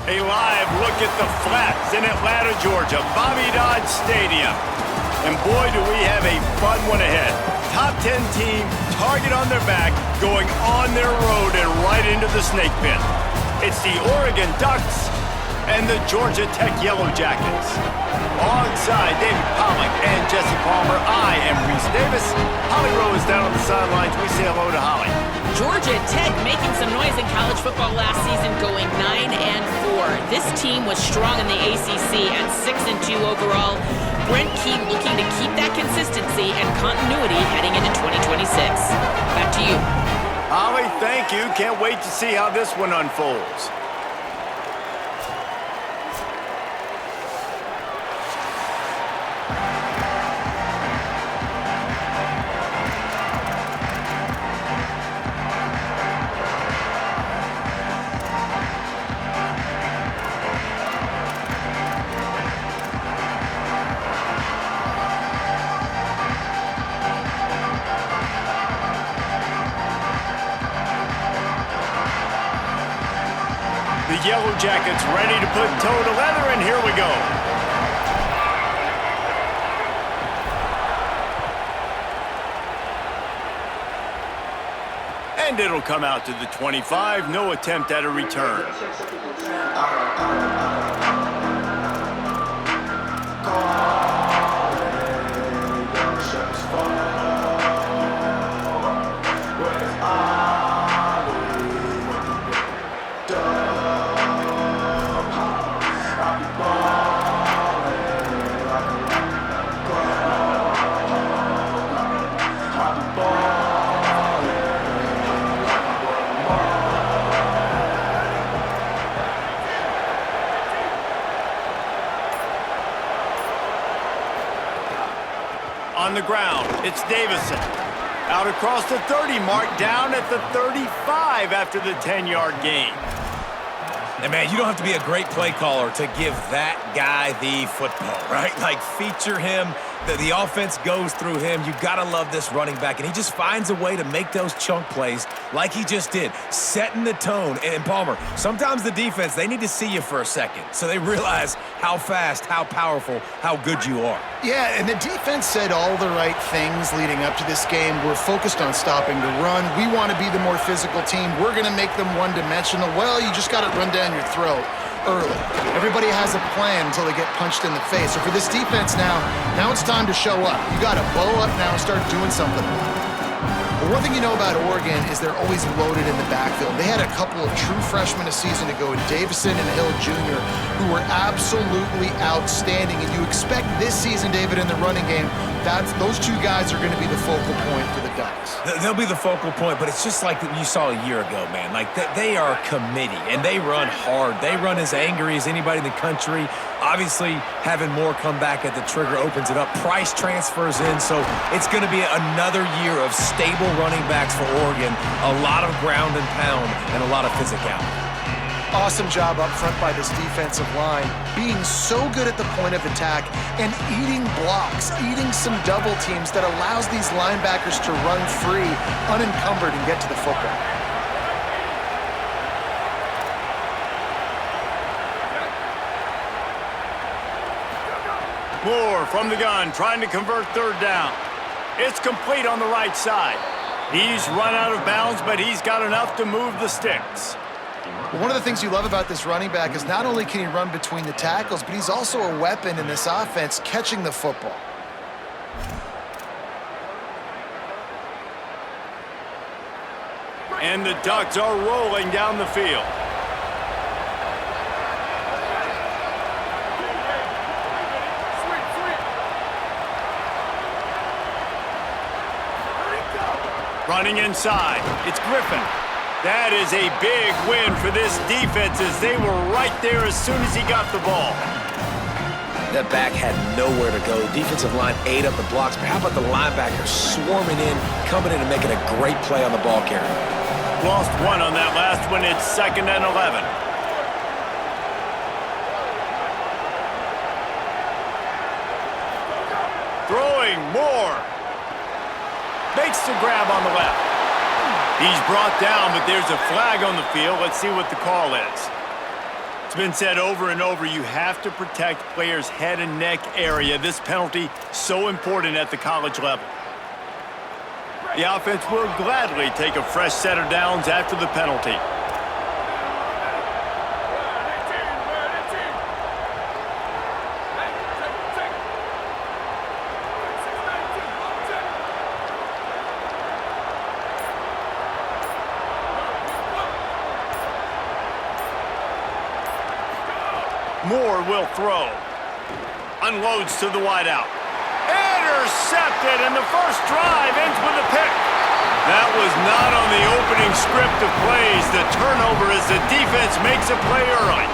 A live look at the Flats in Atlanta, Georgia, Bobby Dodd Stadium. And boy, do we have a fun one ahead. Top 10 team, target on their back, going on their road and right into the snake pit. It's the Oregon Ducks and the Georgia Tech Yellow Jackets. Alongside David Pollack and Jesse Palmer, I am Reese Davis. Holly Rowe is down on the sidelines. We say hello to Holly. Georgia Tech making some noise in college football last season, going 9-4. This team was strong in the ACC at 6-2 overall. Brent Key looking to keep that consistency and continuity heading into 2026. Back to you. Holly, thank you. Can't wait to see how this one unfolds. The Yellow Jackets ready to put toe to leather, and here we go. And it'll come out to the 25. No attempt at a return. On the ground, it's Davison. Out across the 30 mark, down at the 35 after the 10-yard gain. And man, you don't have to be a great play caller to give that guy the football, right? Like, feature him. The offense goes through him. You got to love this running back, and he just finds a way to make those chunk plays like he just did, setting the tone. And Palmer, sometimes the defense, they need to see you for a second so they realize how fast, how powerful, how good you are. Yeah, and the defense said all the right things leading up to this game. We're focused on stopping the run. We want to be the more physical team. We're going to make them one-dimensional. Well, you just got to run down your throat early. Everybody has a plan until they get punched in the face. So for this defense now it's time to show up. You got to bow up now and start doing something. But one thing you know about Oregon is they're always loaded in the backfield. They had a couple of true freshmen a season ago in Davison and Hill Jr., who were absolutely outstanding. And you expect this season, David, in the running game, those two guys are going to be the focal point for the Ducks. They'll be the focal point, but it's just like you saw a year ago, man. Like, they are a committee, and they run hard. They run as angry as anybody in the country. Obviously, having more come back at the trigger opens it up. Price transfers in, so it's going to be another year of stable running backs for Oregon. A lot of ground and pound and a lot of physicality. Awesome job up front by this defensive line, being so good at the point of attack and eating blocks, eating some double teams that allows these linebackers to run free, unencumbered, and get to the football. Moore from the gun, trying to convert third down. It's complete on the right side. He's run out of bounds, but he's got enough to move the sticks. One of the things you love about this running back is not only can he run between the tackles, but he's also a weapon in this offense catching the football. And the Ducks are rolling down the field. Running inside, it's Griffin. That is a big win for this defense as they were right there as soon as he got the ball. That back had nowhere to go. Defensive line ate up the blocks, but how about the linebackers swarming in, coming in and making a great play on the ball carrier? Lost one on that last one. It's 2nd and 11. Throwing more. Makes the grab on the left. He's brought down, but there's a flag on the field. Let's see what the call is. It's been said over and over, you have to protect players' head and neck area. This penalty, so important at the college level. The offense will gladly take a fresh set of downs after the penalty. Moore will throw. Unloads to the wideout. Intercepted, and the first drive ends with a pick. That was not on the opening script of plays. The turnover as the defense makes a play early.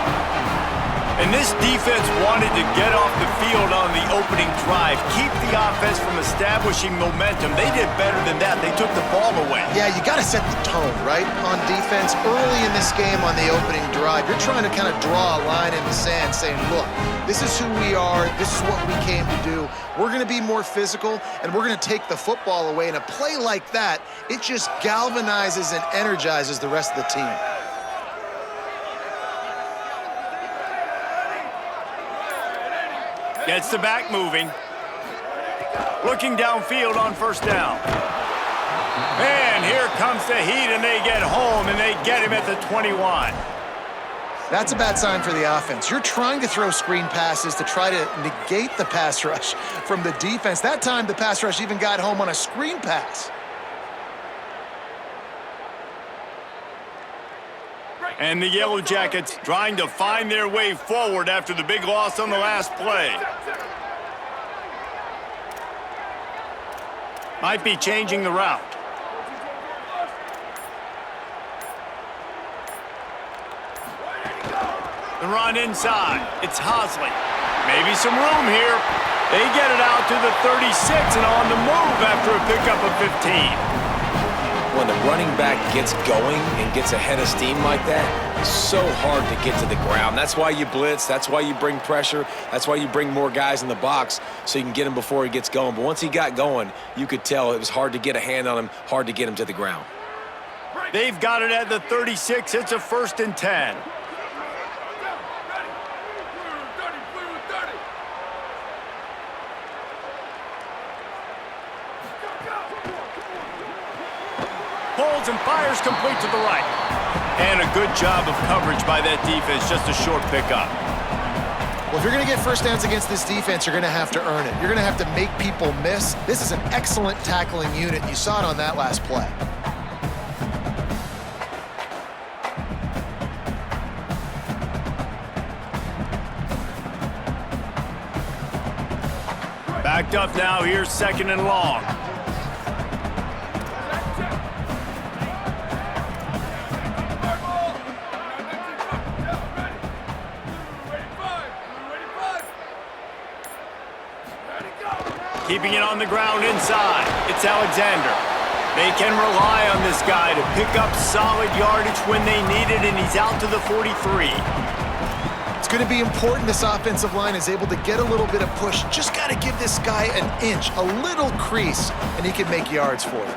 And this defense wanted to get off the field on the opening drive, keep the offense from establishing momentum. They did better than that. They took the ball away. Yeah, you got to set the tone, right, on defense. Early in this game on the opening drive, you're trying to kind of draw a line in the sand saying, look, this is who we are. This is what we came to do. We're going to be more physical, and we're going to take the football away. And a play like that, it just galvanizes and energizes the rest of the team. Gets the back moving. Looking downfield on first down. And here comes the heat, and they get home, and they get him at the 21. That's a bad sign for the offense. You're trying to throw screen passes to try to negate the pass rush from the defense. That time, the pass rush even got home on a screen pass. And the Yellow Jackets trying to find their way forward after the big loss on the last play. Might be changing the route. The run inside. It's Hosley. Maybe some room here. They get it out to the 36 and on the move after a pickup of 15. When the running back gets going and gets ahead of steam like that, it's so hard to get to the ground. That's why you blitz. That's why you bring pressure. That's why you bring more guys in the box so you can get him before he gets going. But once he got going, you could tell it was hard to get a hand on him, hard to get him to the ground. They've got it at the 36. It's a 1st and 10. Holds and fires complete to the right. And a good job of coverage by that defense, just a short pickup. Well, if you're going to get first downs against this defense, you're going to have to earn it. You're going to have to make people miss. This is an excellent tackling unit. You saw it on that last play. Backed up now, here's 2nd and long. Keeping it on the ground inside. It's Alexander. They can rely on this guy to pick up solid yardage when they need it, and he's out to the 43. It's going to be important this offensive line is able to get a little bit of push. Just got to give this guy an inch, a little crease, and he can make yards for you.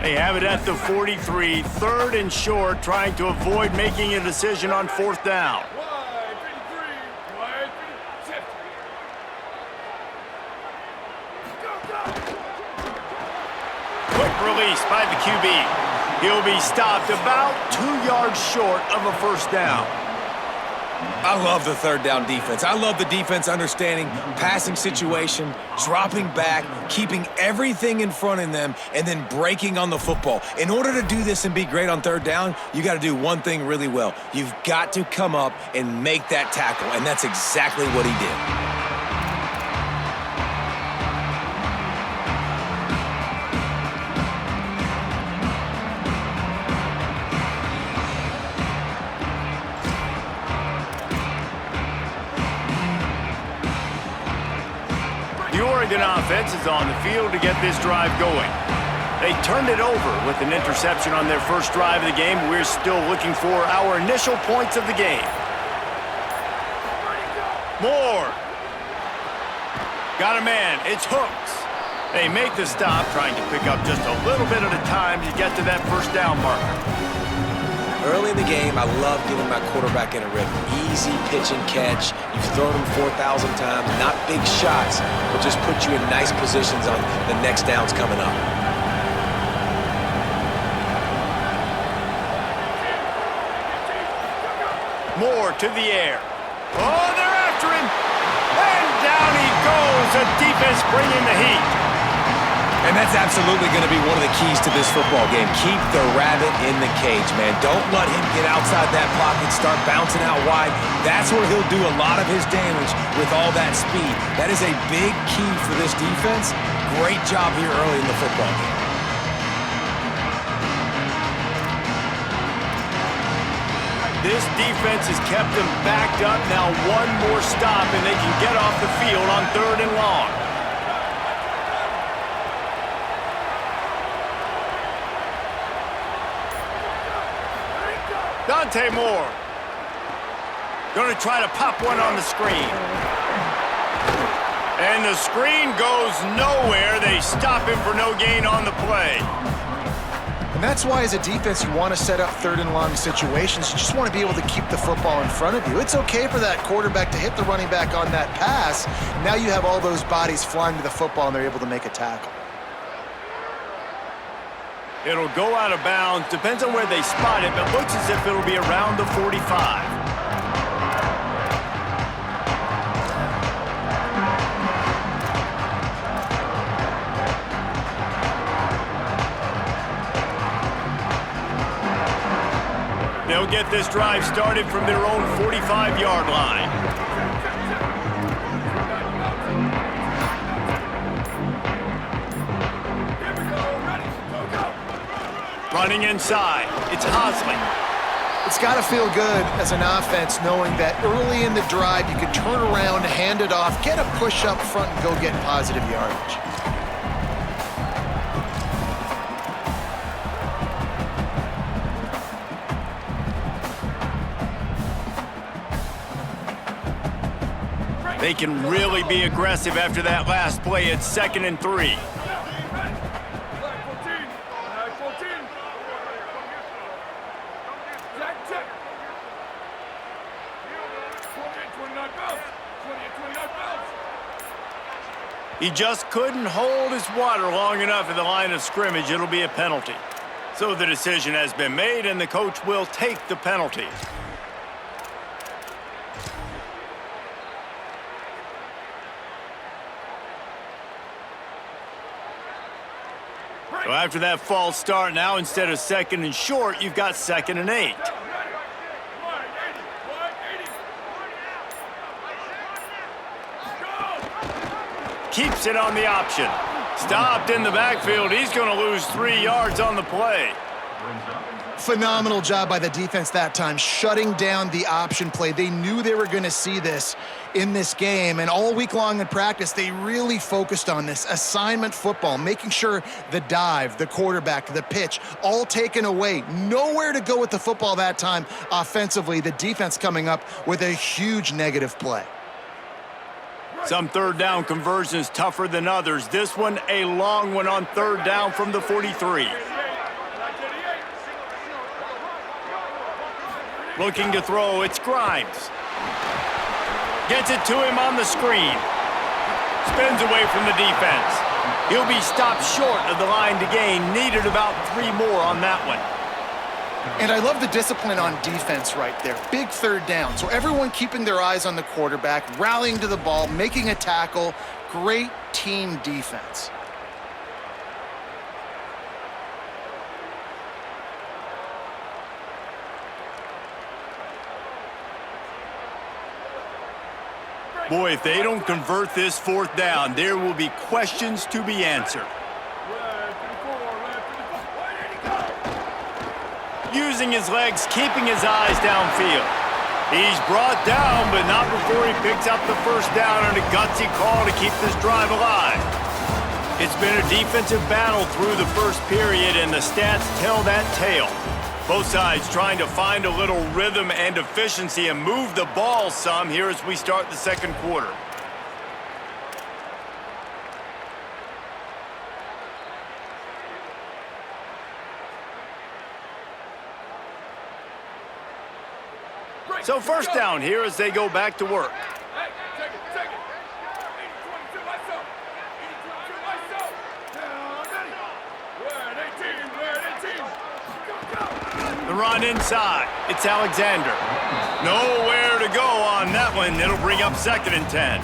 They have it at the 43, 3rd and short, trying to avoid making a decision on 4th down. Quick release by the QB. He'll be stopped about 2 yards short of a 1st down. I love the 3rd down defense. I love the defense understanding passing situation, dropping back, keeping everything in front of them, and then breaking on the football. In order to do this and be great on 3rd down, you got to do one thing really well. You've got to come up and make that tackle, and that's exactly what he did. The offense is on the field to get this drive going. They turned it over with an interception on their first drive of the game. We're still looking for our initial points of the game. Moore. Got a man. It's Hooks. They make the stop, trying to pick up just a little bit at a time to get to that first down marker. Early in the game, I love getting my quarterback in a rhythm. Easy pitch and catch. You've thrown him 4,000 times. Not big shots, but just put you in nice positions on the next downs coming up. Moore to the air. Oh, they're after him. And down he goes. The defense bringing the heat. And that's absolutely going to be one of the keys to this football game. Keep the rabbit in the cage, man. Don't let him get outside that pocket, start bouncing out wide. That's where he'll do a lot of his damage with all that speed. That is a big key for this defense. Great job here early in the football game. This defense has kept them backed up. Now one more stop, and they can get off the field on 3rd and long. Dante Moore. Going to try to pop one on the screen. And the screen goes nowhere. They stop him for no gain on the play. And that's why, as a defense, you want to set up 3rd and long situations. You just want to be able to keep the football in front of you. It's okay for that quarterback to hit the running back on that pass. Now you have all those bodies flying to the football, and they're able to make a tackle. It'll go out of bounds. Depends on where they spot it, but looks as if it'll be around the 45. They'll get this drive started from their own 45-yard line. Running inside, it's Hosley. It's got to feel good as an offense knowing that early in the drive you can turn around, hand it off, get a push up front, and go get positive yardage. They can really be aggressive after that last play. It's 2nd and 3. He just couldn't hold his water long enough at the line of scrimmage. It'll be a penalty. So the decision has been made, and the coach will take the penalty. So after that false start, now instead of 2nd and short, you've got 2nd and 8. Keeps it on the option. Stopped in the backfield. He's going to lose 3 yards on the play. Phenomenal job by the defense that time, shutting down the option play. They knew they were going to see this in this game, and all week long in practice, they really focused on this assignment football, making sure the dive, the quarterback, the pitch, all taken away. Nowhere to go with the football that time offensively. The defense coming up with a huge negative play. Some 3rd down conversions tougher than others. This one, a long one on 3rd down from the 43. Looking to throw, it's Grimes. Gets it to him on the screen. Spins away from the defense. He'll be stopped short of the line to gain. Needed about 3 more on that one. And I love the discipline on defense right there. Big 3rd down. So everyone keeping their eyes on the quarterback, rallying to the ball, making a tackle. Great team defense. Boy, if they don't convert this 4th down, there will be questions to be answered. Using his legs, keeping his eyes downfield. He's brought down, but not before he picks up the 1st down on a gutsy call to keep this drive alive. It's been a defensive battle through the 1st period, and the stats tell that tale. Both sides trying to find a little rhythm and efficiency and move the ball some here as we start the 2nd quarter. So first down here as they go back to work. The run inside. It's Alexander. Nowhere to go on that one. It'll bring up 2nd and 10.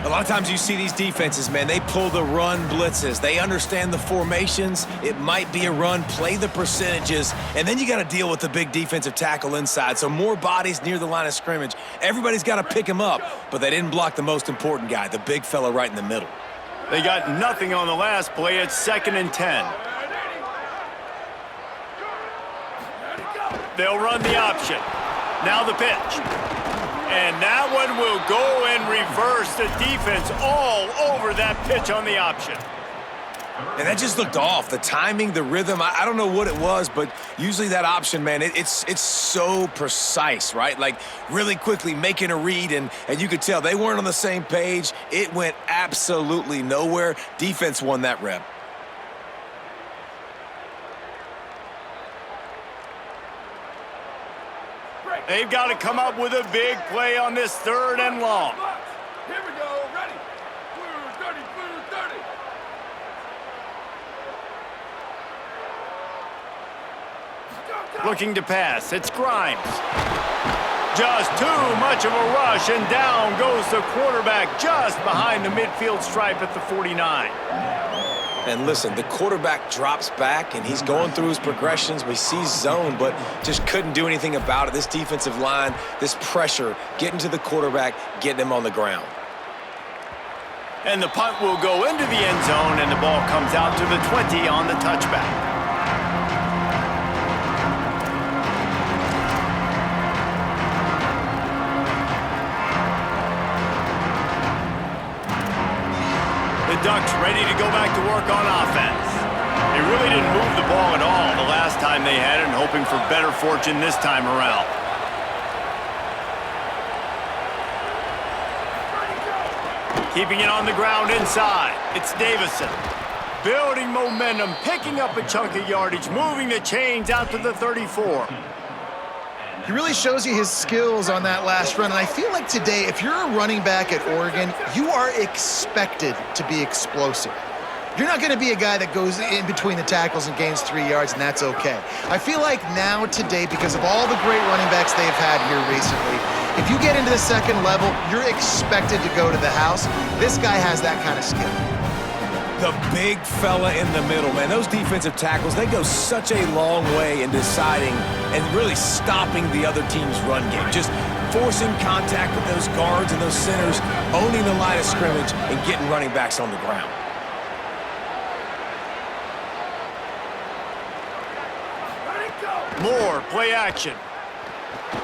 A lot of times you see these defenses, man, they pull the run blitzes. They understand the formations. It might be a run, play the percentages, and then you got to deal with the big defensive tackle inside. So more bodies near the line of scrimmage. Everybody's got to pick him up, but they didn't block the most important guy, the big fella right in the middle. They got nothing on the last play. It's 2nd and 10. They'll run the option. Now the pitch. And that one will go in reverse. The defense all over that pitch on the option. And that just looked off. The timing, the rhythm, I don't know what it was, but usually that option, man, it's so precise, right? Like really quickly making a read, and you could tell they weren't on the same page. It went absolutely nowhere. Defense won that rep. They've got to come up with a big play on this 3rd and long. Here we go, ready. 30. Looking to pass. It's Grimes. Just too much of a rush, and down goes the quarterback just behind the midfield stripe at the 49. And listen, the quarterback drops back, and he's going through his progressions. We see zone, but just couldn't do anything about it. This defensive line, this pressure, getting to the quarterback, getting him on the ground. And the punt will go into the end zone, and the ball comes out to the 20 on the touchback. The Ducks ready to go back to work on offense. They really didn't move the ball at all the last time they had it, and hoping for better fortune this time around. Keeping it on the ground inside. It's Davison. Building momentum, picking up a chunk of yardage, moving the chains out to the 34. He really shows you his skills on that last run. And I feel like today, if you're a running back at Oregon, you are expected to be explosive. You're not going to be a guy that goes in between the tackles and gains 3 yards, and that's okay. I feel like now today, because of all the great running backs they've had here recently, if you get into the 2nd level, you're expected to go to the house. This guy has that kind of skill. The big fella in the middle, man. Those defensive tackles, they go such a long way in deciding and really stopping the other team's run game. Just forcing contact with those guards and those centers, owning the line of scrimmage, and getting running backs on the ground. More play action.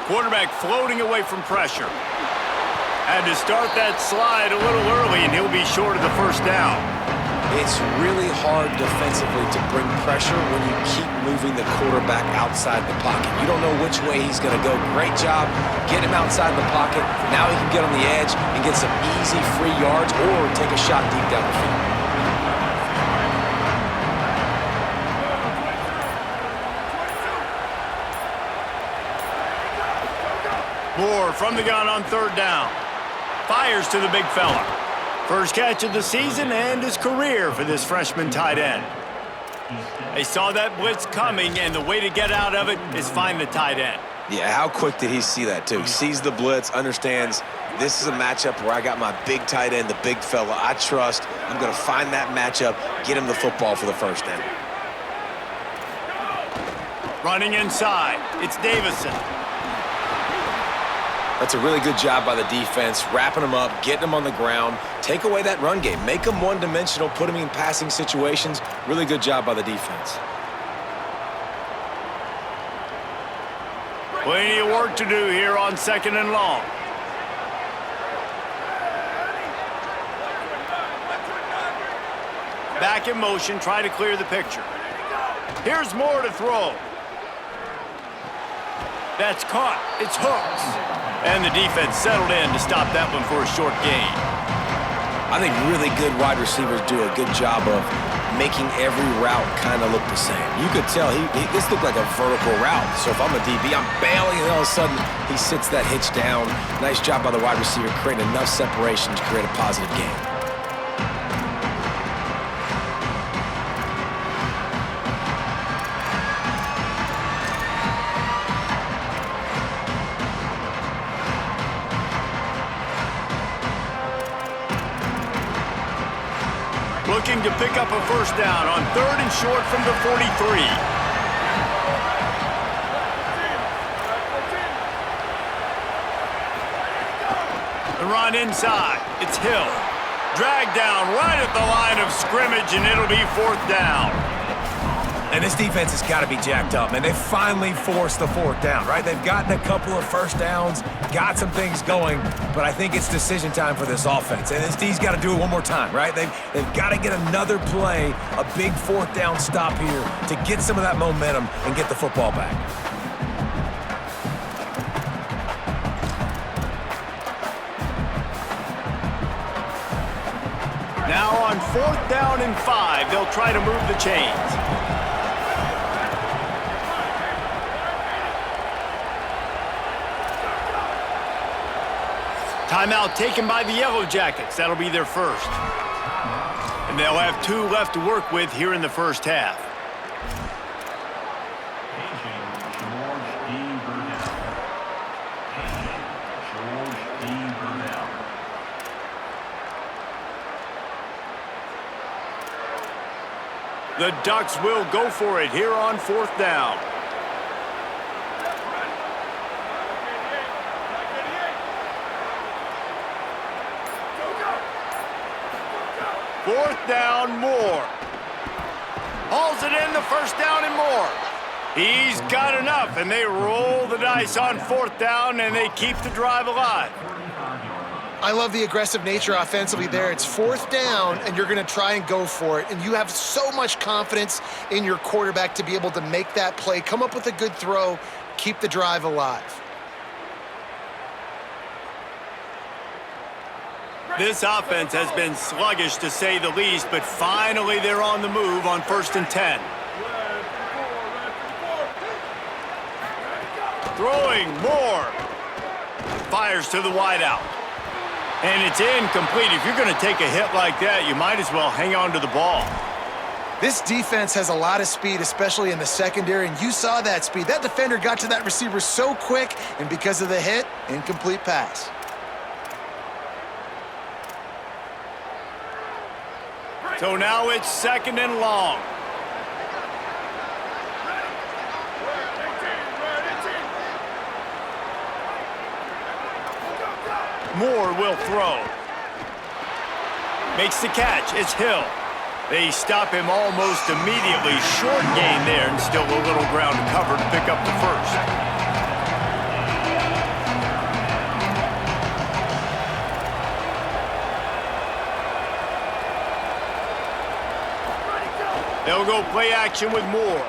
Quarterback floating away from pressure. Had to start that slide a little early, and he'll be short of the 1st down. It's really hard defensively to bring pressure when you keep moving the quarterback outside the pocket. You don't know which way he's going to go. Great job getting him outside the pocket. Now he can get on the edge and get some easy free yards or take a shot deep down the field. Moore from the gun on 3rd down. Fires to the big fella. First catch of the season and his career for this freshman tight end. They saw that blitz coming, and the way to get out of it is find the tight end. Yeah, how quick did he see that, too? He sees the blitz, understands this is a matchup where I got my big tight end, the big fella I trust. I'm going to find that matchup, get him the football for the 1st down. Running inside, it's Davison. That's a really good job by the defense, wrapping them up, getting them on the ground, take away that run game, make them one-dimensional, put them in passing situations. Really good job by the defense. Plenty of work to do here on 2nd and long. Back in motion, try to clear the picture. Here's Moore to throw. That's caught. It's Hooks. And the defense settled in to stop that one for a short gain. I think really good wide receivers do a good job of making every route kind of look the same. You could tell this looked like a vertical route. So if I'm a DB, I'm bailing, and all of a sudden he sits that hitch down. Nice job by the wide receiver, creating enough separation to create a positive gain. Looking to pick up a first down on 3rd and short from the 43. The run inside. It's Hill. Dragged down right at the line of scrimmage, and it'll be 4th down. And this defense has got to be jacked up, man. They finally forced the 4th down, right? They've gotten a couple of first downs, got some things going, but I think it's decision time for this offense. And this D's got to do it one more time, right? They've got to get another play, a big 4th down stop here to get some of that momentum and get the football back. Now on 4th down and 5, they'll try to move the chains. Timeout taken by the Yellow Jackets. That'll be their first. And they'll have 2 left to work with here in the first half. The Ducks will go for it here on 4th down. Fourth down, Moore. Hauls it in, the first down and more. He's got enough, and they roll the dice on 4th down, and they keep the drive alive. I love the aggressive nature offensively there. It's 4th down, and you're going to try and go for it. And you have so much confidence in your quarterback to be able to make that play, come up with a good throw, keep the drive alive. This offense has been sluggish, to say the least, but finally they're on the move on 1st and 10. Throwing, Moore. Fires to the wideout. And it's incomplete. If you're going to take a hit like that, you might as well hang on to the ball. This defense has a lot of speed, especially in the secondary, and you saw that speed. That defender got to that receiver so quick, and because of the hit, incomplete pass. So now it's 2nd and long. Moore will throw. Makes the catch. It's Hill. They stop him almost immediately. Short gain there, and still a little ground to cover to pick up the first. They'll go play action with Moore.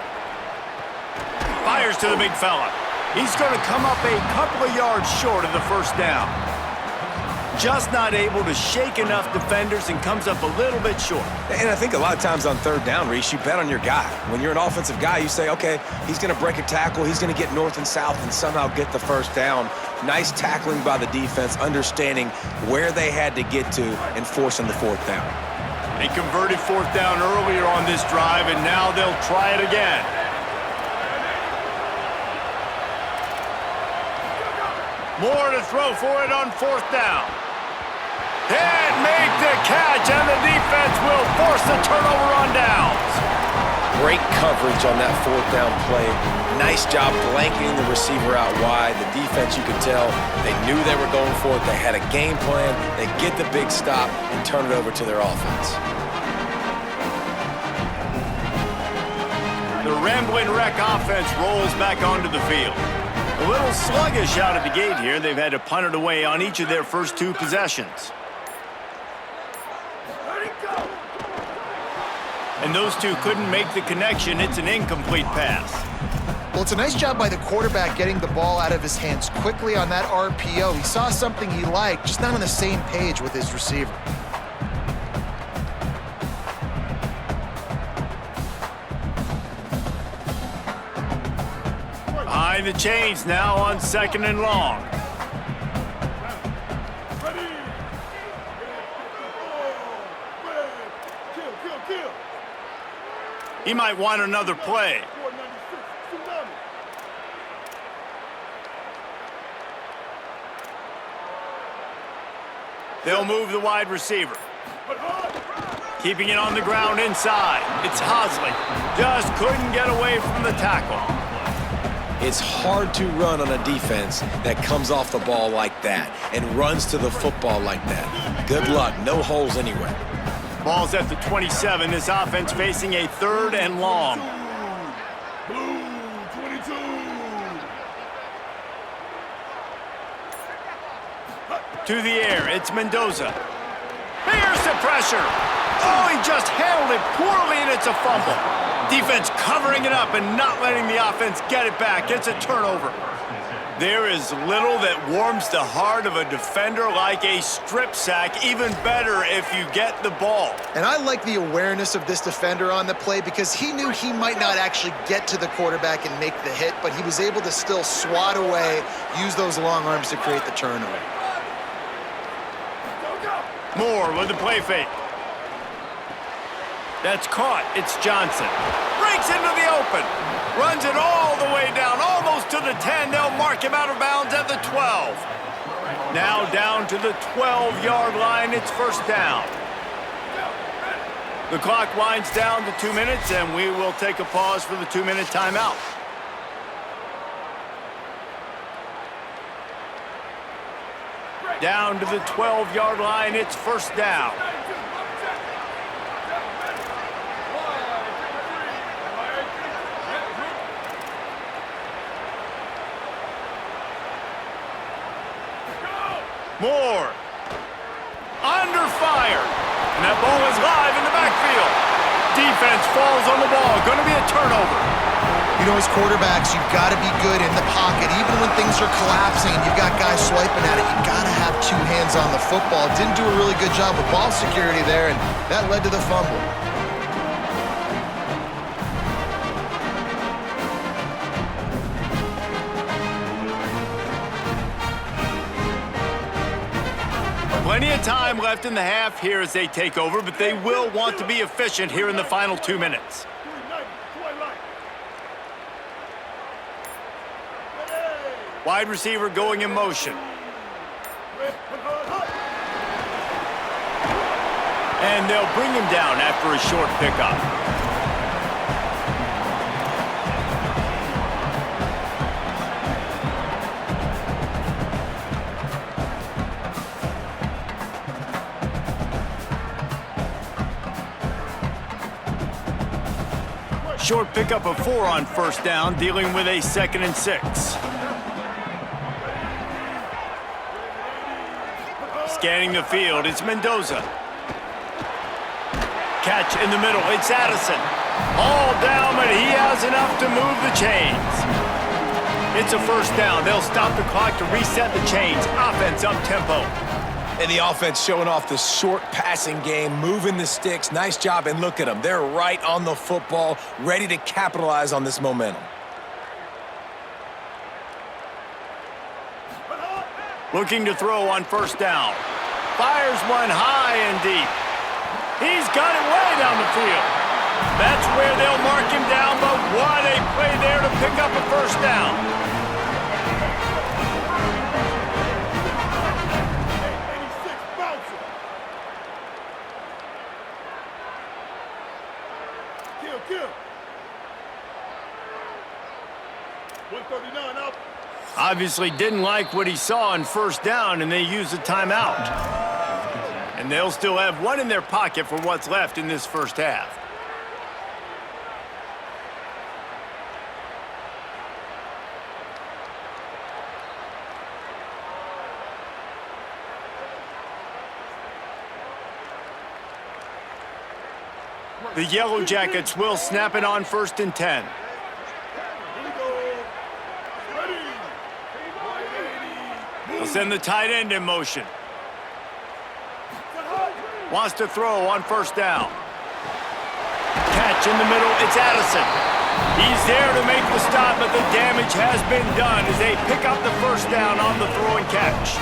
Fires to the big fella. He's going to come up a couple of yards short of the first down. Just not able to shake enough defenders and comes up a little bit short. And I think a lot of times on 3rd down, Reese, you bet on your guy. When you're an offensive guy, you say, okay, he's going to break a tackle, he's going to get north and south and somehow get the first down. Nice tackling by the defense, understanding where they had to get to and forcing the 4th down. They converted 4th down earlier on this drive, and now they'll try it again. Moore to throw for it on 4th down. And make the catch, and the defense will force the turnover on downs. Great coverage on that 4th down play. Nice job blanketing the receiver out wide. The defense, you could tell, they knew they were going for it. They had a game plan. They get the big stop and turn it over to their offense. The Rambling Wreck offense rolls back onto the field. A little sluggish out of the gate here. They've had to punt it away on each of their first 2 possessions. And those 2 couldn't make the connection. It's an incomplete pass. Well, it's a nice job by the quarterback getting the ball out of his hands quickly on that RPO. He saw something he liked, just not on the same page with his receiver. Behind the chains now on 2nd and long. Ready. Kill. He might want another play. 496, tsunami. They'll move the wide receiver. Keeping it on the ground inside. It's Hosley. Just couldn't get away from the tackle. It's hard to run on a defense that comes off the ball like that and runs to the football like that. Good luck. No holes anywhere. Ball's at the 27. This offense facing a 3rd and long. Blue, 22. To the air, it's Mendoza. Here's the pressure. Oh, he just handled it poorly, and it's a fumble. Defense covering it up and not letting the offense get it back. It's a turnover. There is little that warms the heart of a defender like a strip sack. Even better if you get the ball. And I like the awareness of this defender on the play because he knew he might not actually get to the quarterback and make the hit, but he was able to still swat away, use those long arms to create the turnover. Moore with the play fake. That's caught. It's Johnson. Breaks into the open. Runs it all the way down, almost to the 10. They'll mark him out of bounds at the 12. Now down to the 12-yard line. It's 1st down. The clock winds down to 2 minutes, and we will take a pause for the 2-minute timeout. Down to the 12-yard line. It's 1st down. Moore. Under fire. And that ball is live in the backfield. Defense falls on the ball. Going to be a turnover. You know, as quarterbacks, you've got to be good in the pocket. Even when things are collapsing and you've got guys swiping at it, you've got to have 2 hands on the football. Didn't do a really good job with ball security there, and that led to the fumble. Plenty of time left in the half here as they take over, but they will want to be efficient here in the final 2 minutes. Wide receiver going in motion. And they'll bring him down after a short pickup. Short pickup of 4 on 1st down, dealing with a 2nd and 6. Scanning the field, it's Mendoza. Catch in the middle, it's Addison. All down, but he has enough to move the chains. It's a 1st down. They'll stop the clock to reset the chains. Offense up tempo. And the offense showing off the short passing game, moving the sticks. Nice job, and look at them. They're right on the football, ready to capitalize on this momentum. Looking to throw on 1st down. Fires one high and deep. He's got it way down the field. That's where they'll mark him down, but what a play there to pick up a 1st down. Kill. 139 up. Obviously didn't like what he saw on 1st down, and they use a timeout. And they'll still have 1 in their pocket for what's left in this 1st half. The Yellow Jackets will snap it on 1st and 10. They'll send the tight end in motion. Wants to throw on 1st down. Catch in the middle, it's Addison. He's there to make the stop, but the damage has been done as they pick up the first down on the throw and catch.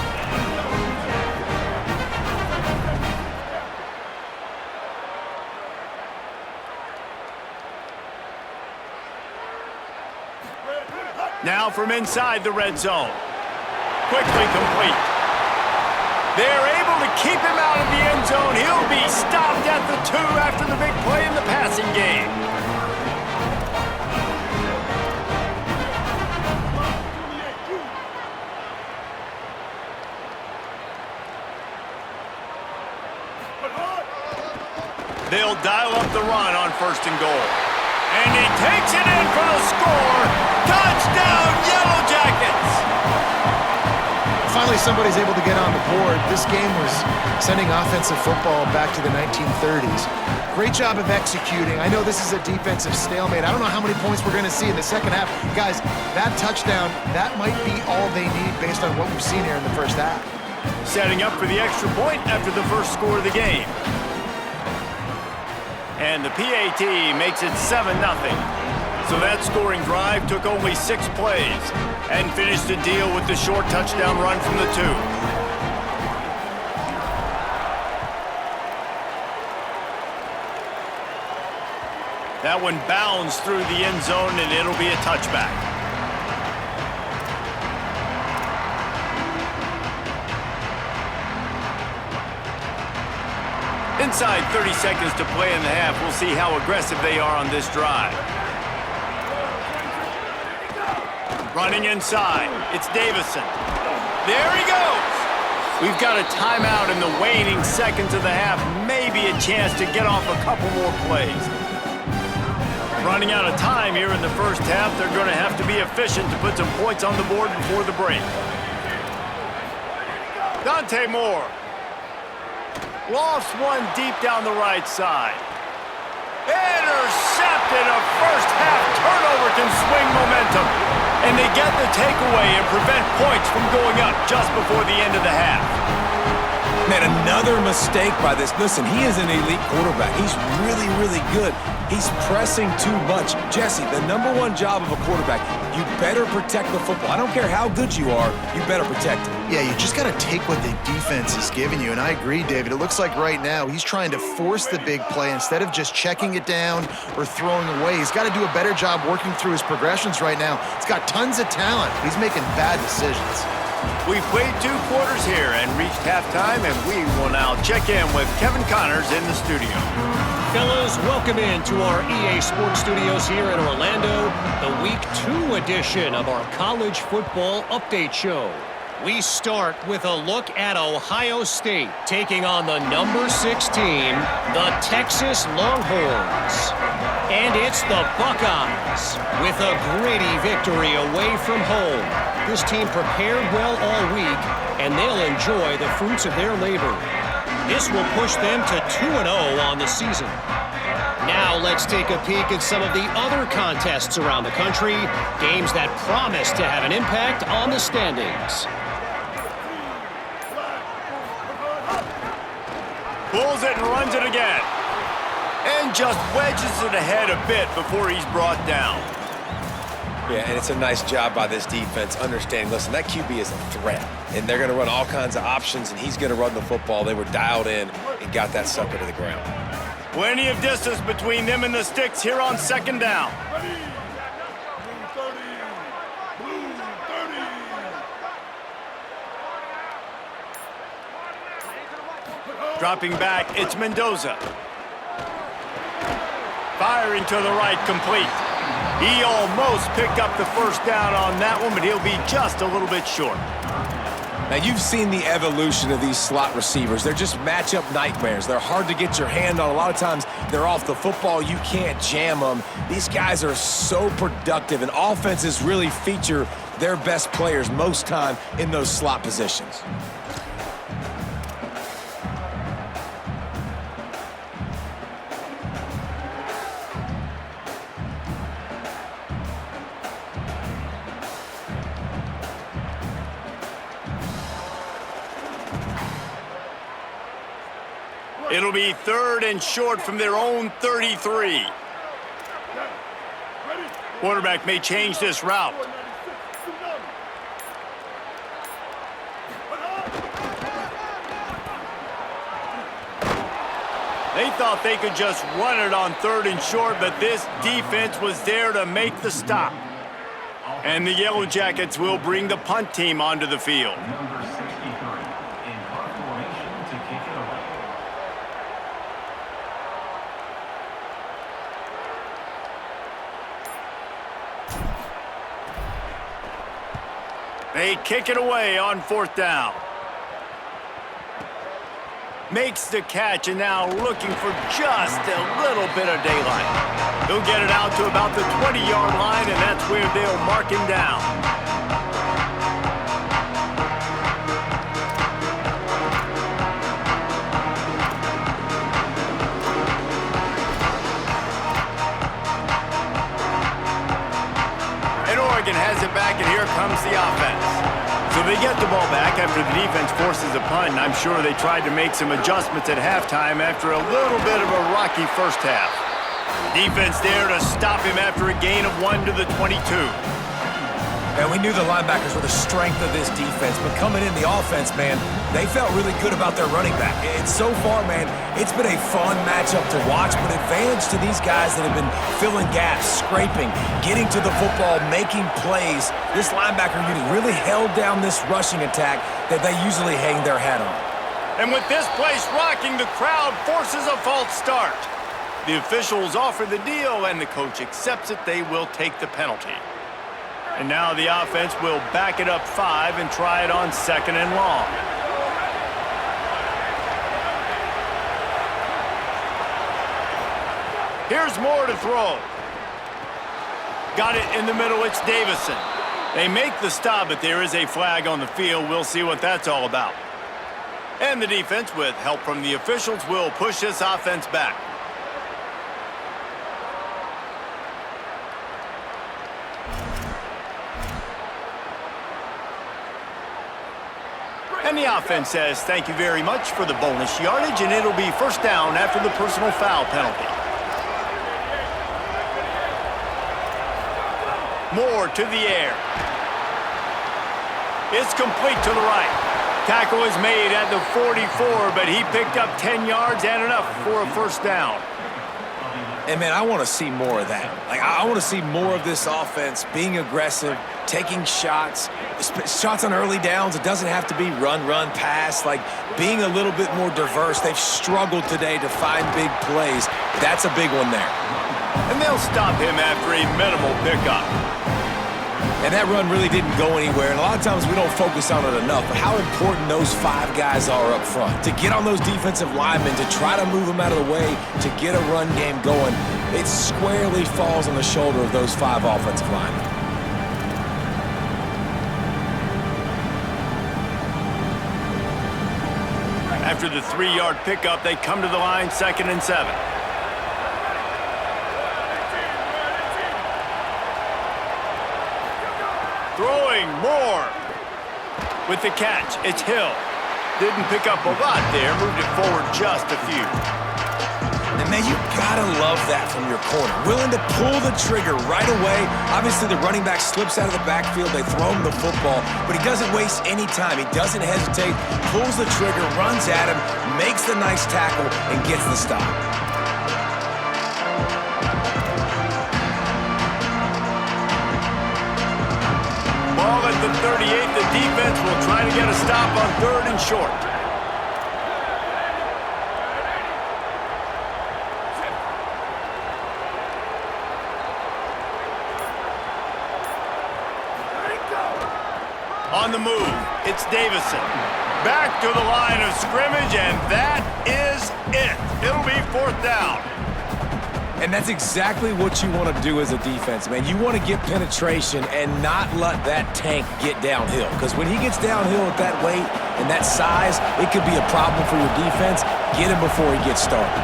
Now from inside the red zone. Quickly complete. They're able to keep him out of the end zone. He'll be stopped at the 2 after the big play in the passing game. They'll dial up the run on 1st and goal. And he takes it in for the score. Touchdown, Yellow Jackets! Finally, somebody's able to get on the board. This game was sending offensive football back to the 1930s. Great job of executing. I know this is a defensive stalemate. I don't know how many points we're going to see in the second half. Guys, that touchdown, that might be all they need based on what we've seen here in the first half. Setting up for the extra point after the first score of the game. And the PAT makes it 7-0. So that scoring drive took only 6 plays and finished the deal with the short touchdown run from the 2. That one bounds through the end zone, and it'll be a touchback. Inside 30 seconds to play in the half. We'll see how aggressive they are on this drive. Running inside. It's Davison. There he goes. We've got a timeout in the waning seconds of the half. Maybe a chance to get off a couple more plays. Running out of time here in the first half. They're going to have to be efficient to put some points on the board before the break. Dante Moore. Lofts one deep down the right side. Intercepted. A first half turnover can swing momentum. And they get the takeaway and prevent points from going up just before the end of the half. Man, another mistake by this. Listen, he is an elite quarterback. He's really, really good. He's pressing too much. Jesse, the #1 job of a quarterback, you better protect the football. I don't care how good you are, you better protect it. Yeah, you just got to take what the defense is giving you. And I agree, David. It looks like right now he's trying to force the big play instead of just checking it down or throwing away. He's got to do a better job working through his progressions right now. He's got tons of talent. He's making bad decisions. We've played 2 quarters here and reached halftime, and we will now check in with Kevin Connors in the studio. Fellas, welcome into our EA Sports Studios here in Orlando, the Week 2 edition of our College Football Update Show. We start with a look at Ohio State taking on the #6 team, the Texas Longhorns. And it's the Buckeyes with a gritty victory away from home. This team prepared well all week, and they'll enjoy the fruits of their labor. This will push them to 2-0 on the season. Now let's take a peek at some of the other contests around the country, games that promise to have an impact on the standings. Pulls it and runs it again. And just wedges it ahead a bit before he's brought down. Yeah, and it's a nice job by this defense understanding, listen, that QB is a threat, and they're going to run all kinds of options, and he's going to run the football. They were dialed in and got that sucker to the ground. Plenty of distance between them and the sticks here on 2nd down. Ready. Blue 30. Blue 30. Dropping back, it's Mendoza. Firing to the right, complete. He almost picked up the first down on that one, but he'll be just a little bit short. Now, you've seen the evolution of these slot receivers. They're just matchup nightmares. They're hard to get your hand on. A lot of times, they're off the football. You can't jam them. These guys are so productive, and offenses really feature their best players most time in those slot positions. It'll be 3rd and short from their own 33. Ready. Quarterback may change this route. They thought they could just run it on 3rd and short, but this defense was there to make the stop. And the Yellow Jackets will bring the punt team onto the field. Number 63 in punt formation to kick it away. They kick it away on 4th down. Makes the catch and now looking for just a little bit of daylight. He'll get it out to about the 20-yard line, and that's where they'll mark him down. And Oregon has it back, and here comes the offense. So they get the ball back after the defense forces a punt, and I'm sure they tried to make some adjustments at halftime after a little bit of a rocky first half. Defense there to stop him after a gain of 1 to the 22. And we knew the linebackers were the strength of this defense, but coming in the offense, man, they felt really good about their running back. And so far, man, it's been a fun matchup to watch, but advantage to these guys that have been filling gaps, scraping, getting to the football, making plays. This linebacker unit really held down this rushing attack that they usually hang their hat on. And with this place rocking, the crowd forces a false start. The officials offer the deal, and the coach accepts it. They will take the penalty. And now the offense will back it up 5 and try it on 2nd and long. Here's Moore to throw. Got it in the middle, it's Davison. They make the stop, but there is a flag on the field. We'll see what that's all about. And the defense, with help from the officials, will push this offense back. And the offense says thank you very much for the bonus yardage, and it'll be 1st down after the personal foul penalty. Moore to the air. It's complete to the right. Tackle is made at the 44, but he picked up 10 yards and enough for a 1st down. And, man, I want to see more of that. I want to see more of this offense being aggressive, taking shots on early downs. It doesn't have to be run, pass. Being a little bit more diverse. They've struggled today to find big plays. That's a big one there. And they'll stop him after a minimal pickup. And that run really didn't go anywhere. And a lot of times we don't focus on it enough, but how important those 5 guys are up front. To get on those defensive linemen, to try to move them out of the way, to get a run game going, it squarely falls on the shoulder of those 5 offensive linemen. After the 3-yard pickup, they come to the line 2nd and 7. Throwing Moore. With the catch, it's Hill. Didn't pick up a lot there, moved it forward just a few. And, man, you gotta love that from your corner. Willing to pull the trigger right away. Obviously, the running back slips out of the backfield. They throw him the football, but he doesn't waste any time. He doesn't hesitate, pulls the trigger, runs at him, makes the nice tackle, and gets the stop. Ball at the 38. The defense will try to get a stop on 3rd and short. On the move, it's Davison. Back to the line of scrimmage, and that is it. It'll be 4th down. And that's exactly what you want to do as a defense, man. You want to get penetration and not let that tank get downhill. Because when he gets downhill at that weight and that size, it could be a problem for your defense. Get him before he gets started.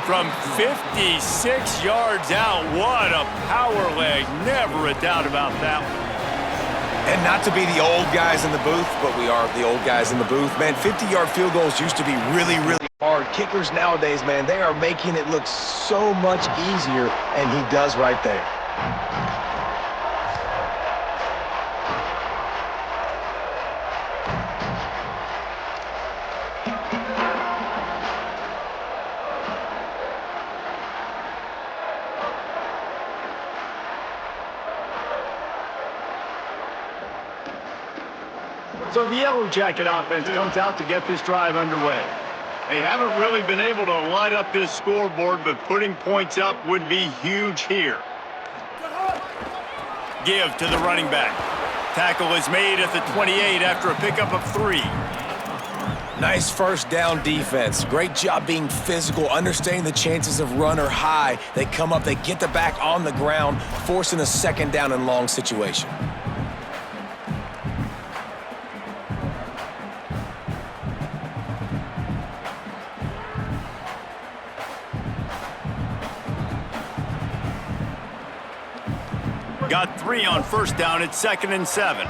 From 56 yards out, what a power leg. Never a doubt about that one. And not to be the old guys in the booth, but we are the old guys in the booth. Man, 50-yard field goals used to be really, really hard kickers nowadays, man, they are making it look so much easier, and he does right there. So the Yellow Jacket offense comes out to get this drive underway. They haven't really been able to line up this scoreboard, but putting points up would be huge here. Give to the running back. Tackle is made at the 28 after a pickup of 3. Nice first down defense. Great job being physical, understanding the chances of run are high. They come up, they get the back on the ground, forcing a second down and long situation. Got 3 on first down. It's 2nd and 7.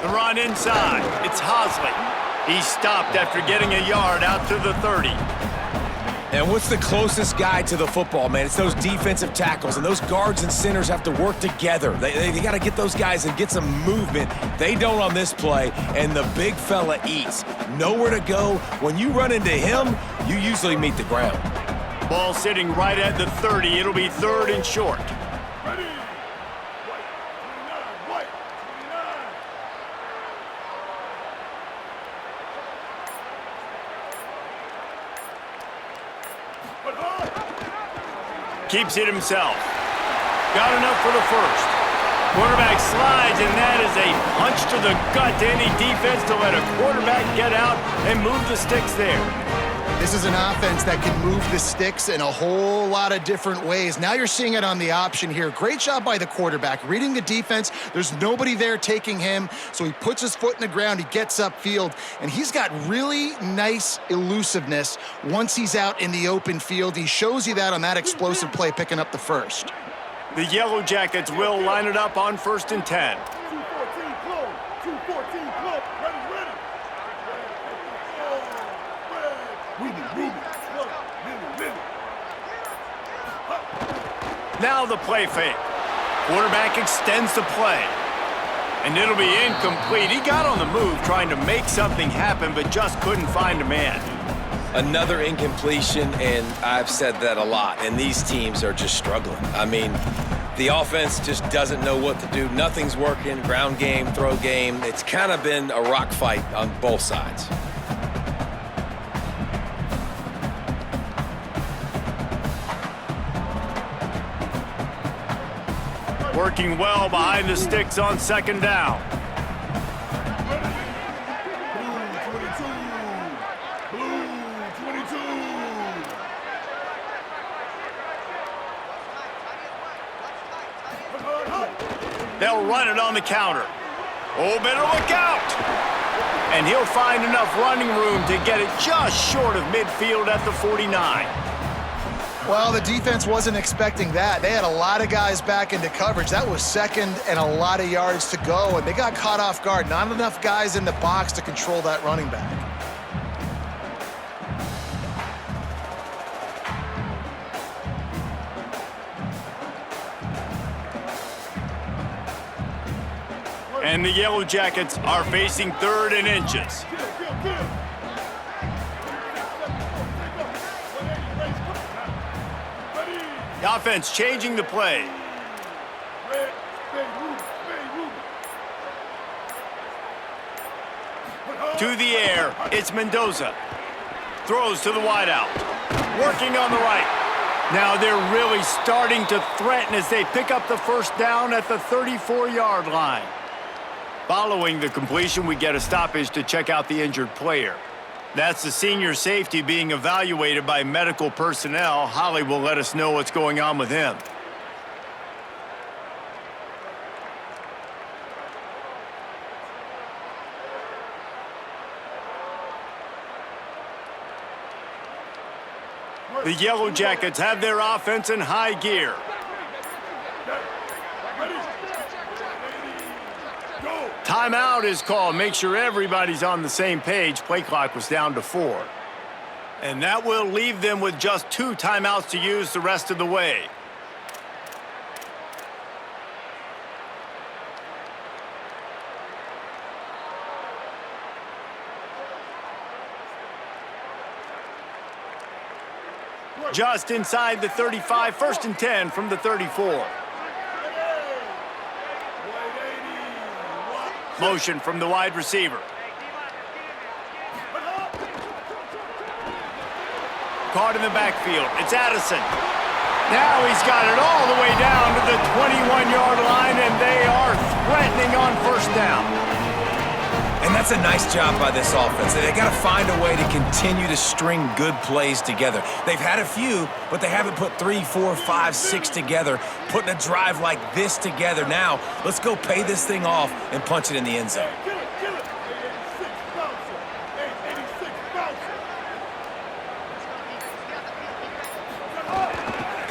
The run inside. It's Hosley. He stopped after getting a yard out to the 30. And what's the closest guy to the football, man? It's those defensive tackles, and those guards and centers have to work together. They got to get those guys and get some movement. They don't on this play, and the big fella eats. Nowhere to go. When you run into him, you usually meet the ground. Ball sitting right at the 30. It'll be 3rd and short. Ready. White. 29. Keeps it himself. Got enough for the first. Quarterback slides, and that is a punch to the gut to any defense to let a quarterback get out and move the sticks there. This is an offense that can move the sticks in a whole lot of different ways. Now you're seeing it on the option here. Great job by the quarterback. Reading the defense, there's nobody there taking him, so he puts his foot in the ground, he gets upfield, and he's got really nice elusiveness once he's out in the open field. He shows you that on that explosive play, picking up the first. The Yellow Jackets will line it up on 1st and 10. 214 close. 214 close. Ready. Now the play fake. Quarterback extends the play. And it'll be incomplete. He got on the move trying to make something happen, but just couldn't find a man. Another incompletion, and I've said that a lot, and these teams are just struggling. I mean, the offense just doesn't know what to do. Nothing's working, ground game, throw game. It's kind of been a rock fight on both sides. Working well behind the sticks on 2nd down. They'll run it on the counter. Oh, better look out! And he'll find enough running room to get it just short of midfield at the 49. Well, the defense wasn't expecting that. They had a lot of guys back into coverage. That was 2nd and a lot of yards to go, and they got caught off guard. Not enough guys in the box to control that running back. And the Yellow Jackets are facing 3rd and inches. The offense changing the play. To the air, it's Mendoza. Throws to the wideout. Working on the right. Now they're really starting to threaten as they pick up the first down at the 34-yard line. Following the completion, we get a stoppage to check out the injured player. That's the senior safety being evaluated by medical personnel. Holly will let us know what's going on with him. The Yellow Jackets have their offense in high gear. Timeout is called. Make sure everybody's on the same page. Play clock was down to 4. And that will leave them with just 2 timeouts to use the rest of the way. Just inside the 35, 1st and 10 from the 34. Motion from the wide receiver. Caught in the backfield. It's Addison. Now he's got it all the way down to the 21-yard line, and they are threatening on 1st down. And that's a nice job by this offense. They got to find a way to continue to string good plays together. They've had a few, but they haven't put 3, 4, 5, 6 together, putting a drive like this together. Now, let's go pay this thing off and punch it in the end zone.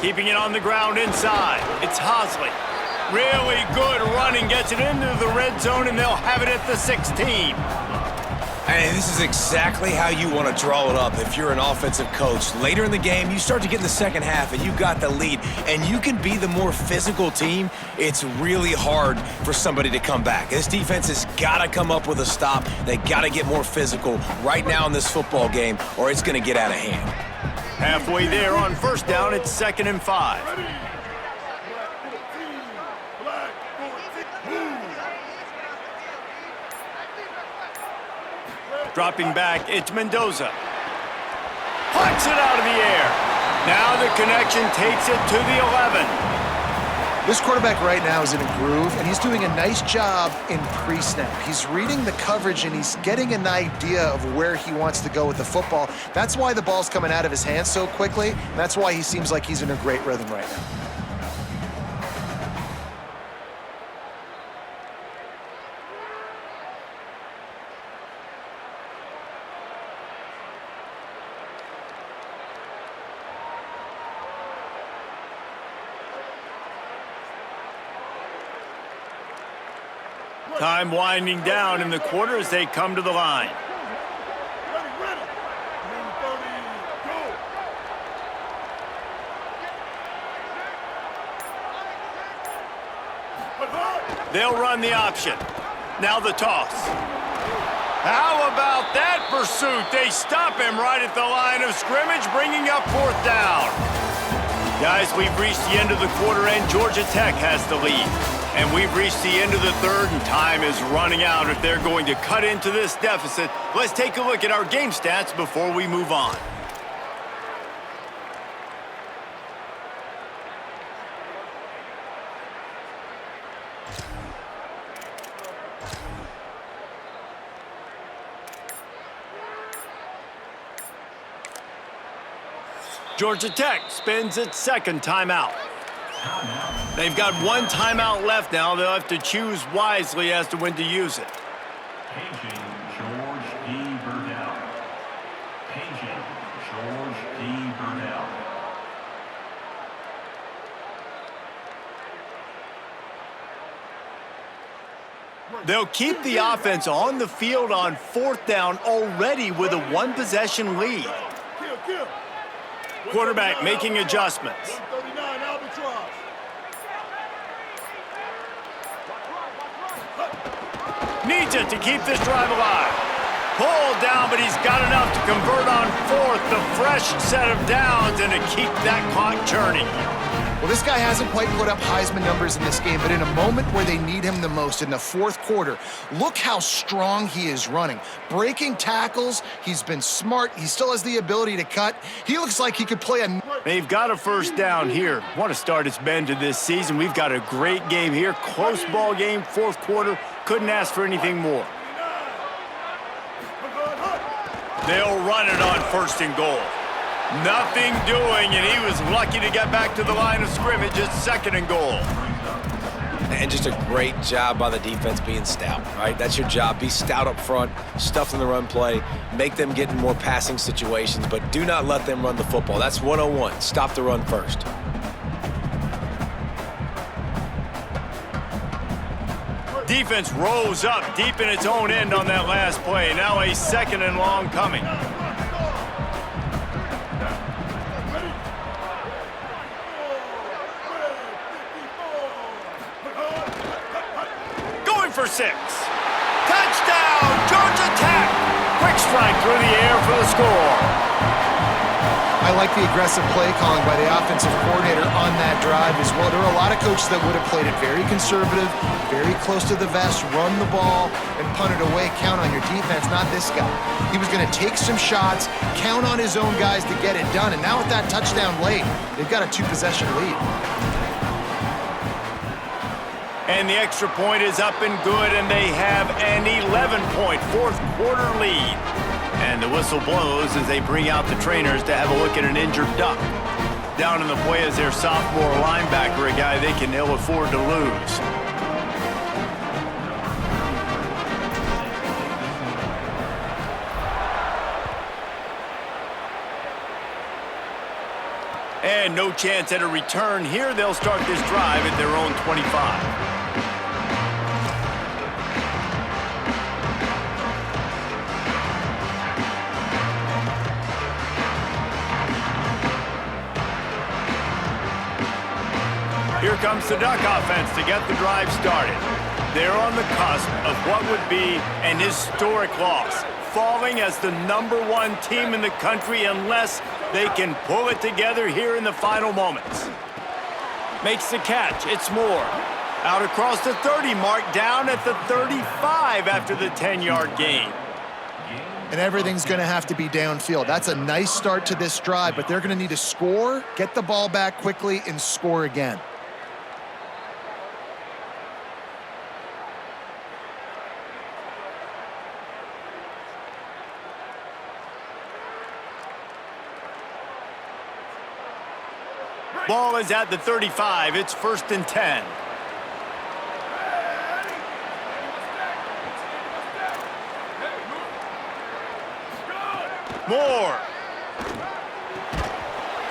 Keeping it on the ground inside. It's Hosley. Really good running, gets it into the red zone, and they'll have it at the 16. And this is exactly how you want to draw it up if you're an offensive coach. Later in the game, you start to get in the second half, and you got the lead, and you can be the more physical team. It's really hard for somebody to come back. This defense has got to come up with a stop. They got to get more physical right now in this football game, or it's going to get out of hand. Halfway there on 1st down, it's 2nd and 5. Dropping back, it's Mendoza. Plucks it out of the air. Now the connection takes it to the 11. This quarterback right now is in a groove, and he's doing a nice job in pre-snap. He's reading the coverage, and he's getting an idea of where he wants to go with the football. That's why the ball's coming out of his hands so quickly, and that's why he seems like he's in a great rhythm right now. Time winding down in the quarter as they come to the line. Ready. 30, go. They'll run the option. Now the toss. How about that pursuit? They stop him right at the line of scrimmage, bringing up 4th down. Guys, we've reached the end of the quarter, and Georgia Tech has the lead. And we've reached the end of the 3rd, and time is running out if they're going to cut into this deficit. Let's take a look at our game stats before we move on. Georgia Tech spends its 2nd timeout. They've got 1 timeout left now. They'll have to choose wisely as to when to use it. Paging George P. Burdell. Paging George P. Burdell. They'll keep the offense on the field on 4th down already with a 1-possession lead. Kill. Quarterback making adjustments. 139 Albatross. Needs it to keep this drive alive. Pulled down, but he's got enough to convert on 4th. The fresh set of downs and to keep that clock churning. Well, this guy hasn't quite put up Heisman numbers in this game, but in a moment where they need him the most, in the 4th quarter, look how strong he is running. Breaking tackles, he's been smart. He still has the ability to cut. He looks like he could play a... They've got a 1st down here. What a start it's been to this season. We've got a great game here. Close ball game, 4th quarter. Couldn't ask for anything more. They'll run it on 1st and goal. Nothing doing, and he was lucky to get back to the line of scrimmage at 2nd and goal. And just a great job by the defense being stout, right? That's your job. Be stout up front, stuff in the run play, make them get in more passing situations, but do not let them run the football. That's 101. Stop the run first. Defense rose up deep in its own end on that last play. Now a second and long coming. Going for 6. Touchdown, Georgia Tech. Quick strike through the air for the score. I like the aggressive play calling by the offensive coordinator on that drive as well. There are a lot of coaches that would have played it very conservative, very close to the vest, run the ball, and punt it away. Count on your defense, not this guy. He was going to take some shots, count on his own guys to get it done, and now with that touchdown late, they've got a 2-possession lead. And the extra point is up and good, and they have an 11-point fourth-quarter lead. And the whistle blows as they bring out the trainers to have a look at an injured Duck. Down in the play is their sophomore linebacker, a guy they can ill afford to lose. And no chance at a return here. They'll start this drive at their own 25. Here comes the Duck offense to get the drive started. They're on the cusp of what would be an historic loss, falling as the #1 team in the country unless they can pull it together here in the final moments. Makes the catch. It's Moore. Out across the 30 mark, down at the 35 after the 10-yard gain. And everything's going to have to be downfield. That's a nice start to this drive, but they're going to need to score, get the ball back quickly, and score again. Ball is at the 35. It's 1st and 10. Moore.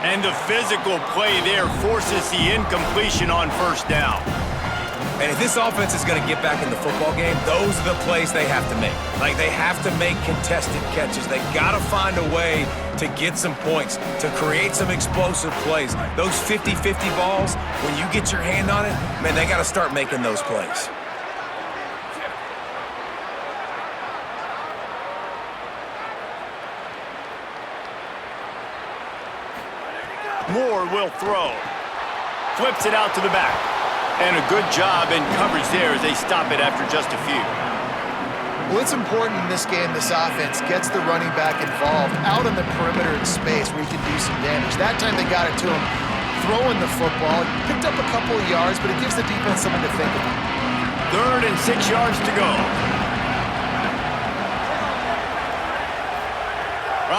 And the physical play there forces the incompletion on 1st down. And if this offense is going to get back in the football game, those are the plays they have to make. Like, they have to make contested catches. They got to find a way to get some points, to create some explosive plays. Those 50-50 balls, when you get your hand on it, man, they got to start making those plays. Moore will throw. Flips it out to the back. And a good job in coverage there as they stop it after just a few. Well, it's important in this game this offense gets the running back involved out on the perimeter in space where he can do some damage. That time they got it to him throwing the football. Picked up a couple of yards, but it gives the defense something to think about. 3rd and 6 yards to go.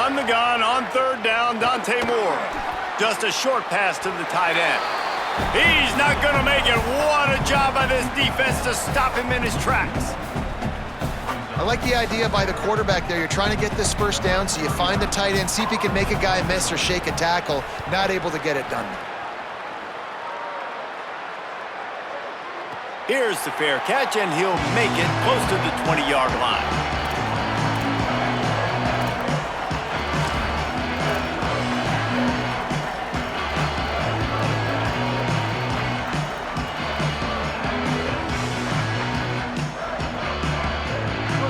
On the gun on 3rd down, Dante Moore. Just a short pass to the tight end. He's not going to make it. What a job by this defense to stop him in his tracks. I like the idea by the quarterback there. You're trying to get this 1st down, so you find the tight end, see if he can make a guy miss or shake a tackle. Not able to get it done. Here's the fair catch, and he'll make it close to the 20-yard line.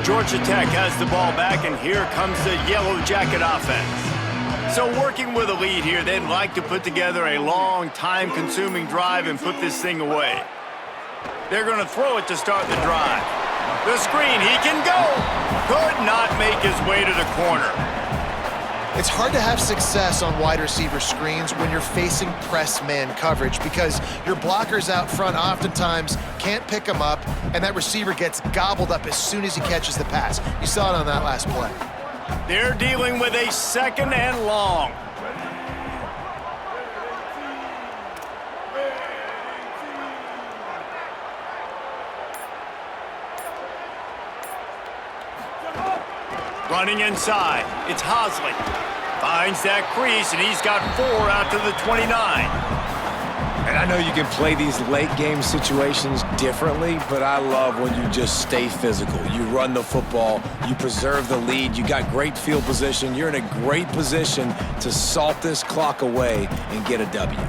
Georgia Tech has the ball back, and here comes the Yellow Jacket offense. So working with a lead here, they'd like to put together a long, time-consuming drive and put this thing away. They're going to throw it to start the drive. The screen, he can go. Could not make his way to the corner. It's hard to have success on wide receiver screens when you're facing press man coverage because your blockers out front oftentimes can't pick them up, and that receiver gets gobbled up as soon as he catches the pass. You saw it on that last play. They're dealing with a 2nd and long. Running inside, it's Hosley. Finds that crease, and he's got 4 out to the 29. And I know you can play these late game situations differently, but I love when you just stay physical. You run the football, you preserve the lead, you got great field position, you're in a great position to salt this clock away and get a W.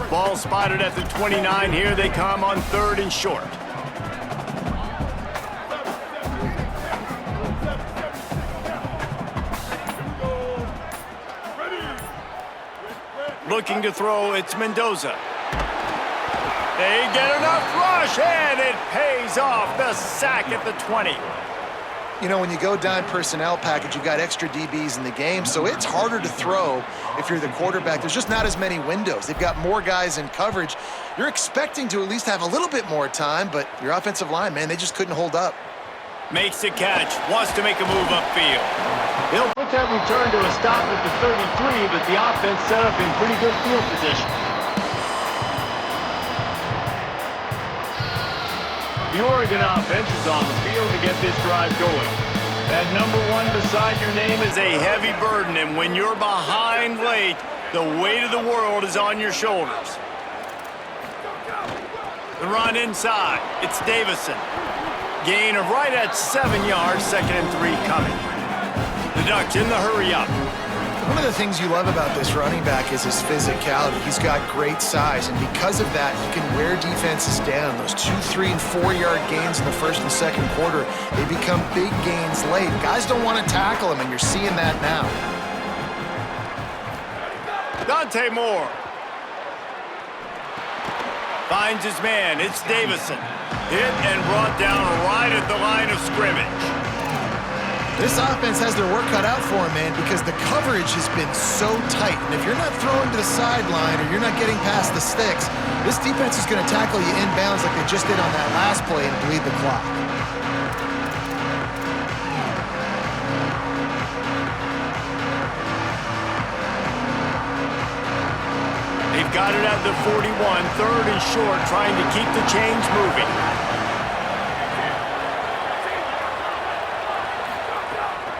Ball spotted at the 29. Here they come on 3rd and short. Looking to throw, it's Mendoza. They get enough rush, and it pays off. The sack at the 20. You know, when you go dime personnel package, you've got extra DBs in the game, so it's harder to throw if you're the quarterback. There's just not as many windows. They've got more guys in coverage. You're expecting to at least have a little bit more time, but your offensive line, man, they just couldn't hold up. Makes the catch, wants to make a move upfield. They'll put that return to a stop at the 33, but the offense set up in pretty good field position. The Oregon offense is on the field to get this drive going. That number 1 beside your name is a heavy burden, and when you're behind late, the weight of the world is on your shoulders. The run inside, it's Davison. Gain of right at 7 yards, 2nd and 3 coming. The Ducks in the hurry up. One of the things you love about this running back is his physicality. He's got great size, and because of that, he can wear defenses down. Those 2, 3, and 4-yard gains in the 1st and 2nd quarter, they become big gains late. Guys don't want to tackle him, and you're seeing that now. Dante Moore. Finds his man. It's Davison. Hit and brought down right at the line of scrimmage. This offense has their work cut out for them, man, because the coverage has been so tight. And if you're not throwing to the sideline or you're not getting past the sticks, this defense is going to tackle you inbounds like they just did on that last play and bleed the clock. They've got it at the 41, 3rd and short, trying to keep the chains moving.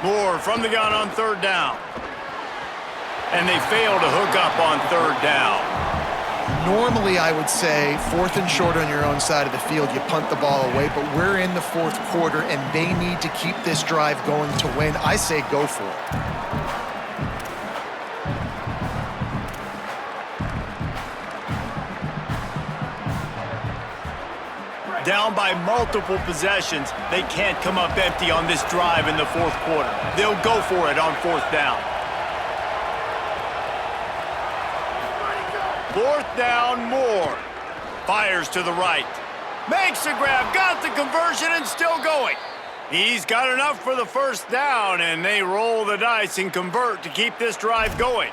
Moore from the gun on 3rd down. And they fail to hook up on 3rd down. Normally, I would say 4th and short on your own side of the field, you punt the ball away, but we're in the 4th quarter, and they need to keep this drive going to win. I say go for it. Down by multiple possessions, they can't come up empty on this drive in the 4th quarter. They'll go for it on 4th down. 4th down, Moore. Fires to the right. Makes the grab, got the conversion, and still going. He's got enough for the 1st down, and they roll the dice and convert to keep this drive going.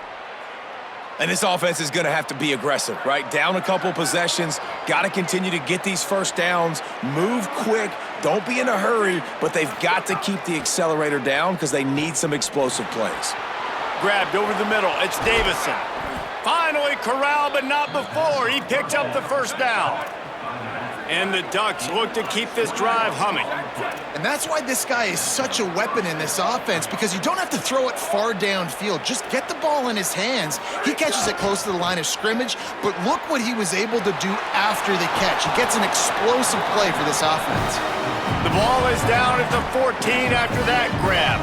And this offense is going to have to be aggressive, right? Down a couple possessions, got to continue to get these 1st downs, move quick, don't be in a hurry, but they've got to keep the accelerator down because they need some explosive plays. Grabbed over the middle, it's Davison. Finally corralled, but not before. He picked up the 1st down. And the Ducks look to keep this drive humming. And that's why this guy is such a weapon in this offense, because you don't have to throw it far downfield. Just get the ball in his hands. He catches it close to the line of scrimmage, but look what he was able to do after the catch. He gets an explosive play for this offense. The ball is down at the 14 after that grab.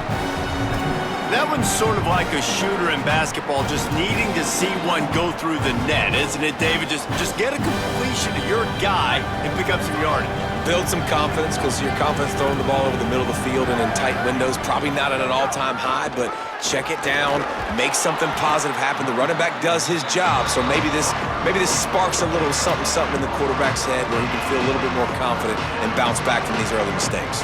That one's sort of like a shooter in basketball, just needing to see one go through the net, isn't it, David? Just get a completion to your guy and pick up some yardage. Build some confidence, because your confidence throwing the ball over the middle of the field and in tight windows, probably not at an all-time high, but check it down, make something positive happen. The running back does his job, so maybe this sparks a little something in the quarterback's head where he can feel a little bit more confident and bounce back from these early mistakes.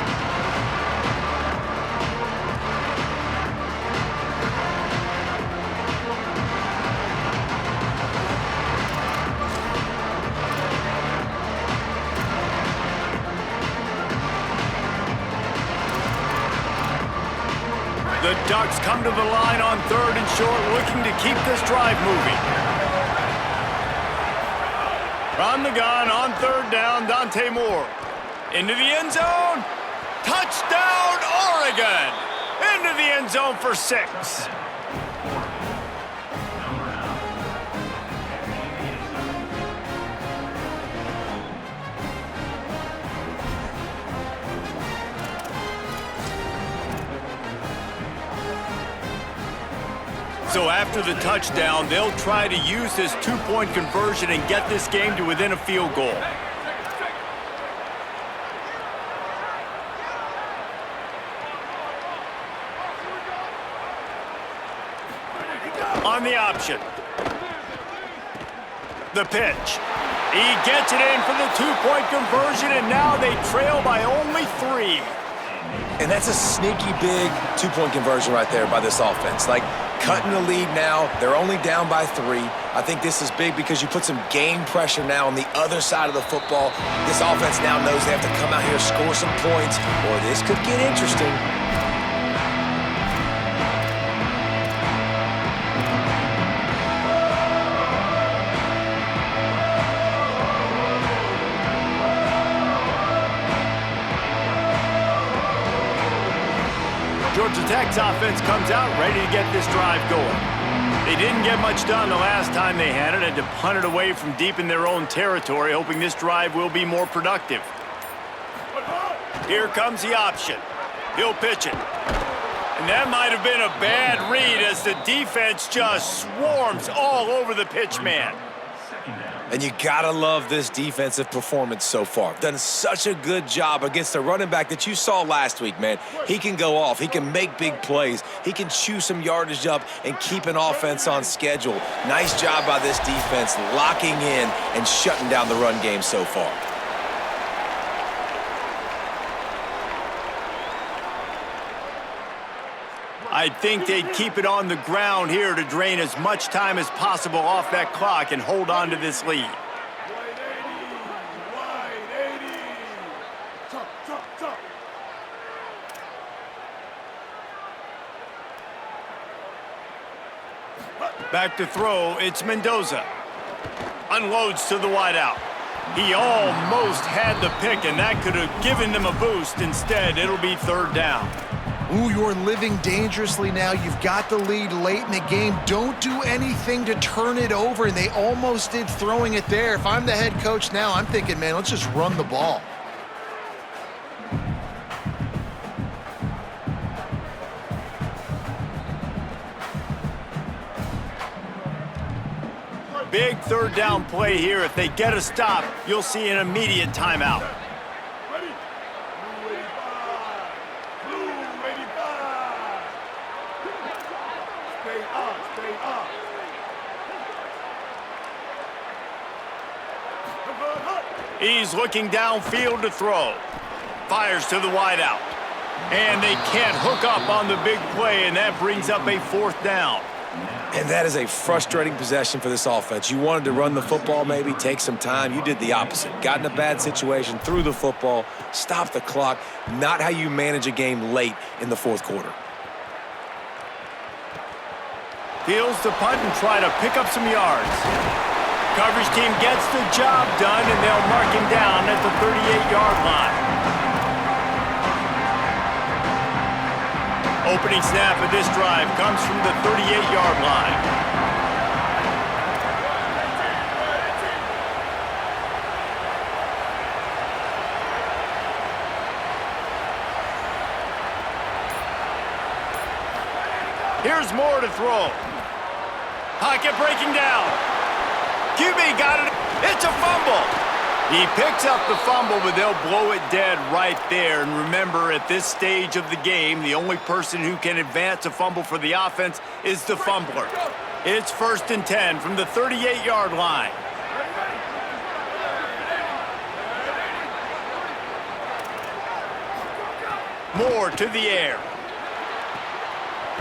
The Ducks come to the line on 3rd and short, looking to keep this drive moving. From the gun on 3rd down, Dante Moore. Into the end zone. Touchdown, Oregon! Into the end zone for 6. So after the touchdown, they'll try to use this 2-point conversion and get this game to within a field goal. On the option. The pitch. He gets it in for the 2-point conversion, and now they trail by only 3. And that's a sneaky big 2-point conversion right there by this offense. Like, cutting the lead now. They're only down by 3. I think this is big because you put some game pressure now on the other side of the football. This offense now knows they have to come out here, score some points, or this could get interesting. Georgia Tech's offense comes out ready to get this drive going. They didn't get much done the last time they had it to punt it away from deep in their own territory, hoping this drive will be more productive. Here comes the option. He'll pitch it. And that might have been a bad read as the defense just swarms all over the pitch man. And you gotta love this defensive performance so far. Done such a good job against the running back that you saw last week, man. He can go off. He can make big plays. He can chew some yardage up and keep an offense on schedule. Nice job by this defense locking in and shutting down the run game so far. I think they'd keep it on the ground here to drain as much time as possible off that clock and hold on to this lead. Wide 80. Chop, chop, chop. Back to throw, it's Mendoza. Unloads to the wideout. He almost had the pick, and that could have given them a boost. Instead, it'll be 3rd down. Ooh, you're living dangerously now. You've got the lead late in the game. Don't do anything to turn it over, and they almost did throwing it there. If I'm the head coach now, I'm thinking, man, let's just run the ball. Big 3rd down play here. If they get a stop, you'll see an immediate timeout. Ready? Blue 85. Stay up, stay up. He's looking downfield to throw. Fires to the wideout. And they can't hook up on the big play, and that brings up a 4th down. And that is a frustrating possession for this offense. You wanted to run the football, maybe take some time. You did the opposite. Got in a bad situation, threw the football, stopped the clock. Not how you manage a game late in the 4th quarter. Fields to punt and try to pick up some yards. Coverage team gets the job done, and they'll mark him down at the 38-yard line. Opening snap of this drive comes from the 38-yard line. Here's Moore to throw. Pocket breaking down. QB got it. It's a fumble. He picks up the fumble, but they'll blow it dead right there. And remember, at this stage of the game, the only person who can advance a fumble for the offense is the fumbler. It's 1st and 10 from the 38-yard line. Moore to the air.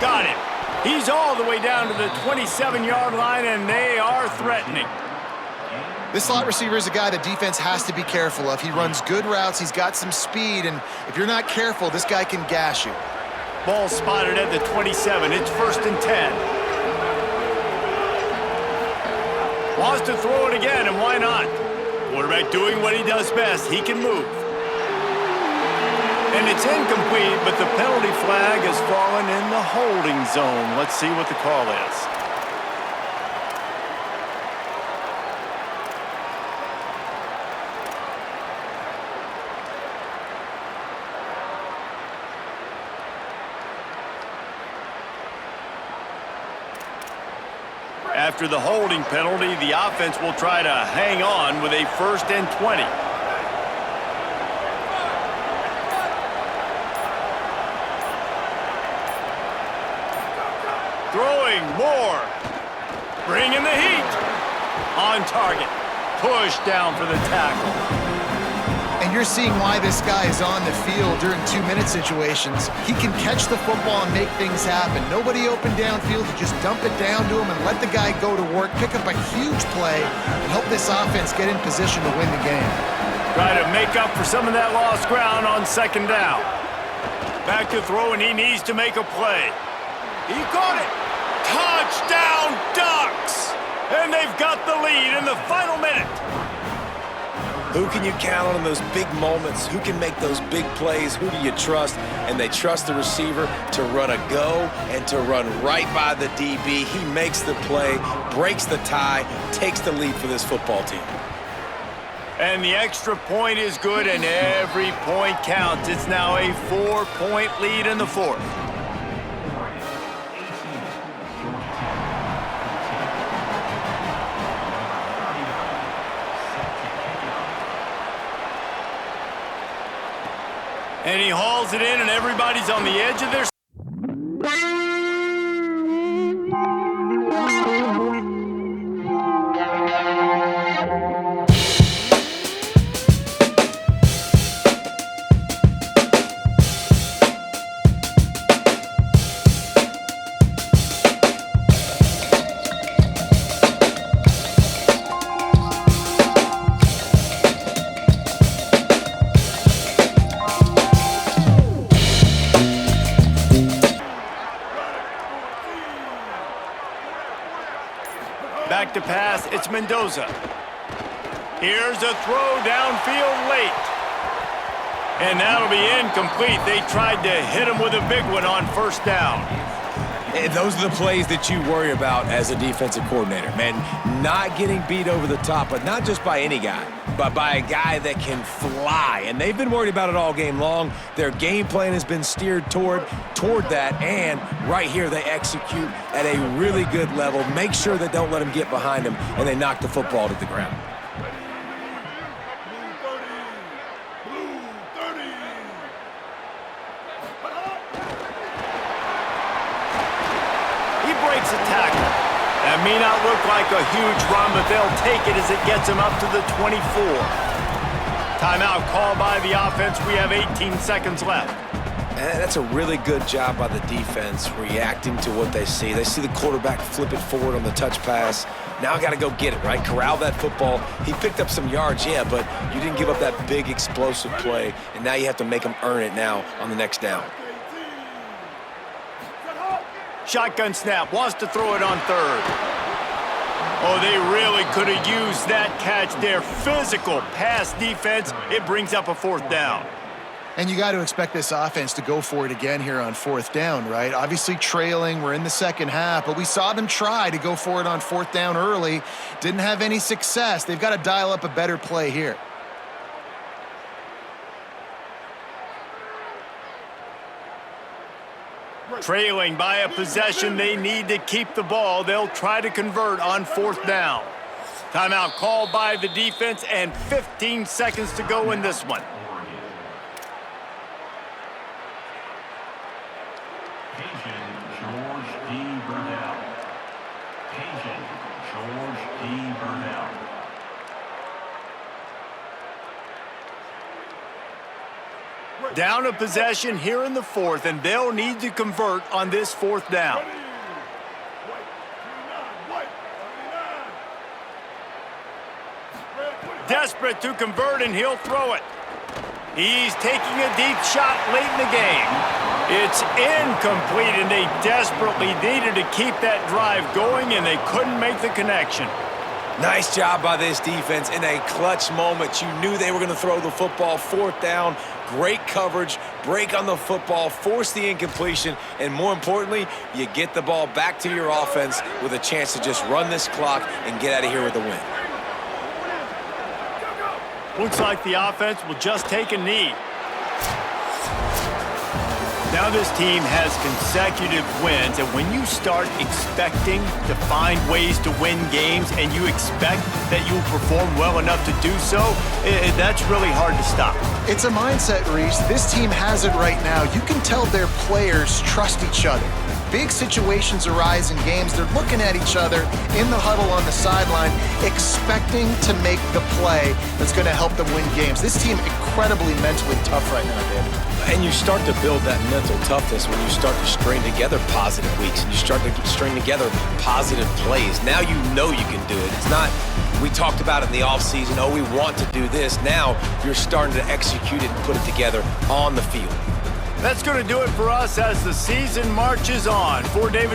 Got him. He's all the way down to the 27-yard line, and they are threatening. This slot receiver is a guy the defense has to be careful of. He runs good routes. He's got some speed, and if you're not careful, this guy can gash you. Ball spotted at the 27. It's 1st and 10. Wants to throw it again, and why not? Quarterback doing what he does best. He can move. And it's incomplete, but the penalty flag has fallen in the holding zone. Let's see what the call is. After the holding penalty, the offense will try to hang on with a 1st and 20. Throwing more. Bringing the heat. On target. Push down for the tackle. And you're seeing why this guy is on the field during 2-minute situations. He can catch the football and make things happen. Nobody open downfield. You just dump it down to him and let the guy go to work, pick up a huge play, and help this offense get in position to win the game. Try to make up for some of that lost ground on 2nd down. Back to throw, and he needs to make a play. He caught it. Touchdown, Ducks! And they've got the lead in the final minute. Who can you count on in those big moments? Who can make those big plays? Who do you trust? And they trust the receiver to run a go and to run right by the DB. He makes the play, breaks the tie, takes the lead for this football team. And the extra point is good, and every point counts. It's now a 4-point lead in the 4th. And he hauls it in, and everybody's on the edge of their... Back to pass, it's Mendoza. Here's a throw downfield late. And that'll be incomplete. They tried to hit him with a big one on 1st down. And those are the plays that you worry about as a defensive coordinator, man. Not getting beat over the top, but not just by any guy, but by a guy that can fly. And they've been worried about it all game long. Their game plan has been steered toward that, and right here they execute at a really good level. Make sure they don't let him get behind him, and they knock the football to the ground. Breaks a tackle. That may not look like a huge run, but they'll take it as it gets them up to the 24. Timeout called by the offense. We have 18 seconds left. And that's a really good job by the defense reacting to what they see. They see the quarterback flip it forward on the touch pass. Now I got to go get it, right? Corral that football. He picked up some yards, yeah, but you didn't give up that big explosive play, and now you have to make them earn it now on the next down. Shotgun snap, wants to throw it on 3rd. Oh, they really could have used that catch there. Physical pass defense. It brings up a 4th down. And you got to expect this offense to go for it again here on 4th down, right? Obviously trailing, we're in the 2nd half, but we saw them try to go for it on 4th down early. Didn't have any success. They've got to dial up a better play here. Trailing by a possession, they need to keep the ball. They'll try to convert on 4th down. Timeout called by the defense, and 15 seconds to go in this one. Down a possession here in the 4th, and they'll need to convert on this 4th down. Desperate to convert, and he'll throw it. He's taking a deep shot late in the game. It's incomplete, and they desperately needed to keep that drive going, and they couldn't make the connection. Nice job by this defense in a clutch moment. You knew they were going to throw the football. Fourth down, great coverage, break on the football, force the incompletion, and more importantly, you get the ball back to your offense with a chance to just run this clock and get out of here with a win. Looks like the offense will just take a knee. Now this team has consecutive wins, and when you start expecting to find ways to win games and you expect that you'll perform well enough to do so, that's really hard to stop. It's a mindset, Reese. This team has it right now. You can tell their players trust each other. Big situations arise in games. They're looking at each other in the huddle on the sideline, expecting to make the play that's going to help them win games. This team incredibly mentally tough right now, David. And you start to build that mental toughness when you start to string together positive weeks and you start to string together positive plays. Now you know you can do it. It's not, we talked about it in the offseason, oh, we want to do this. Now you're starting to execute it and put it together on the field. That's going to do it for us as the season marches on. For David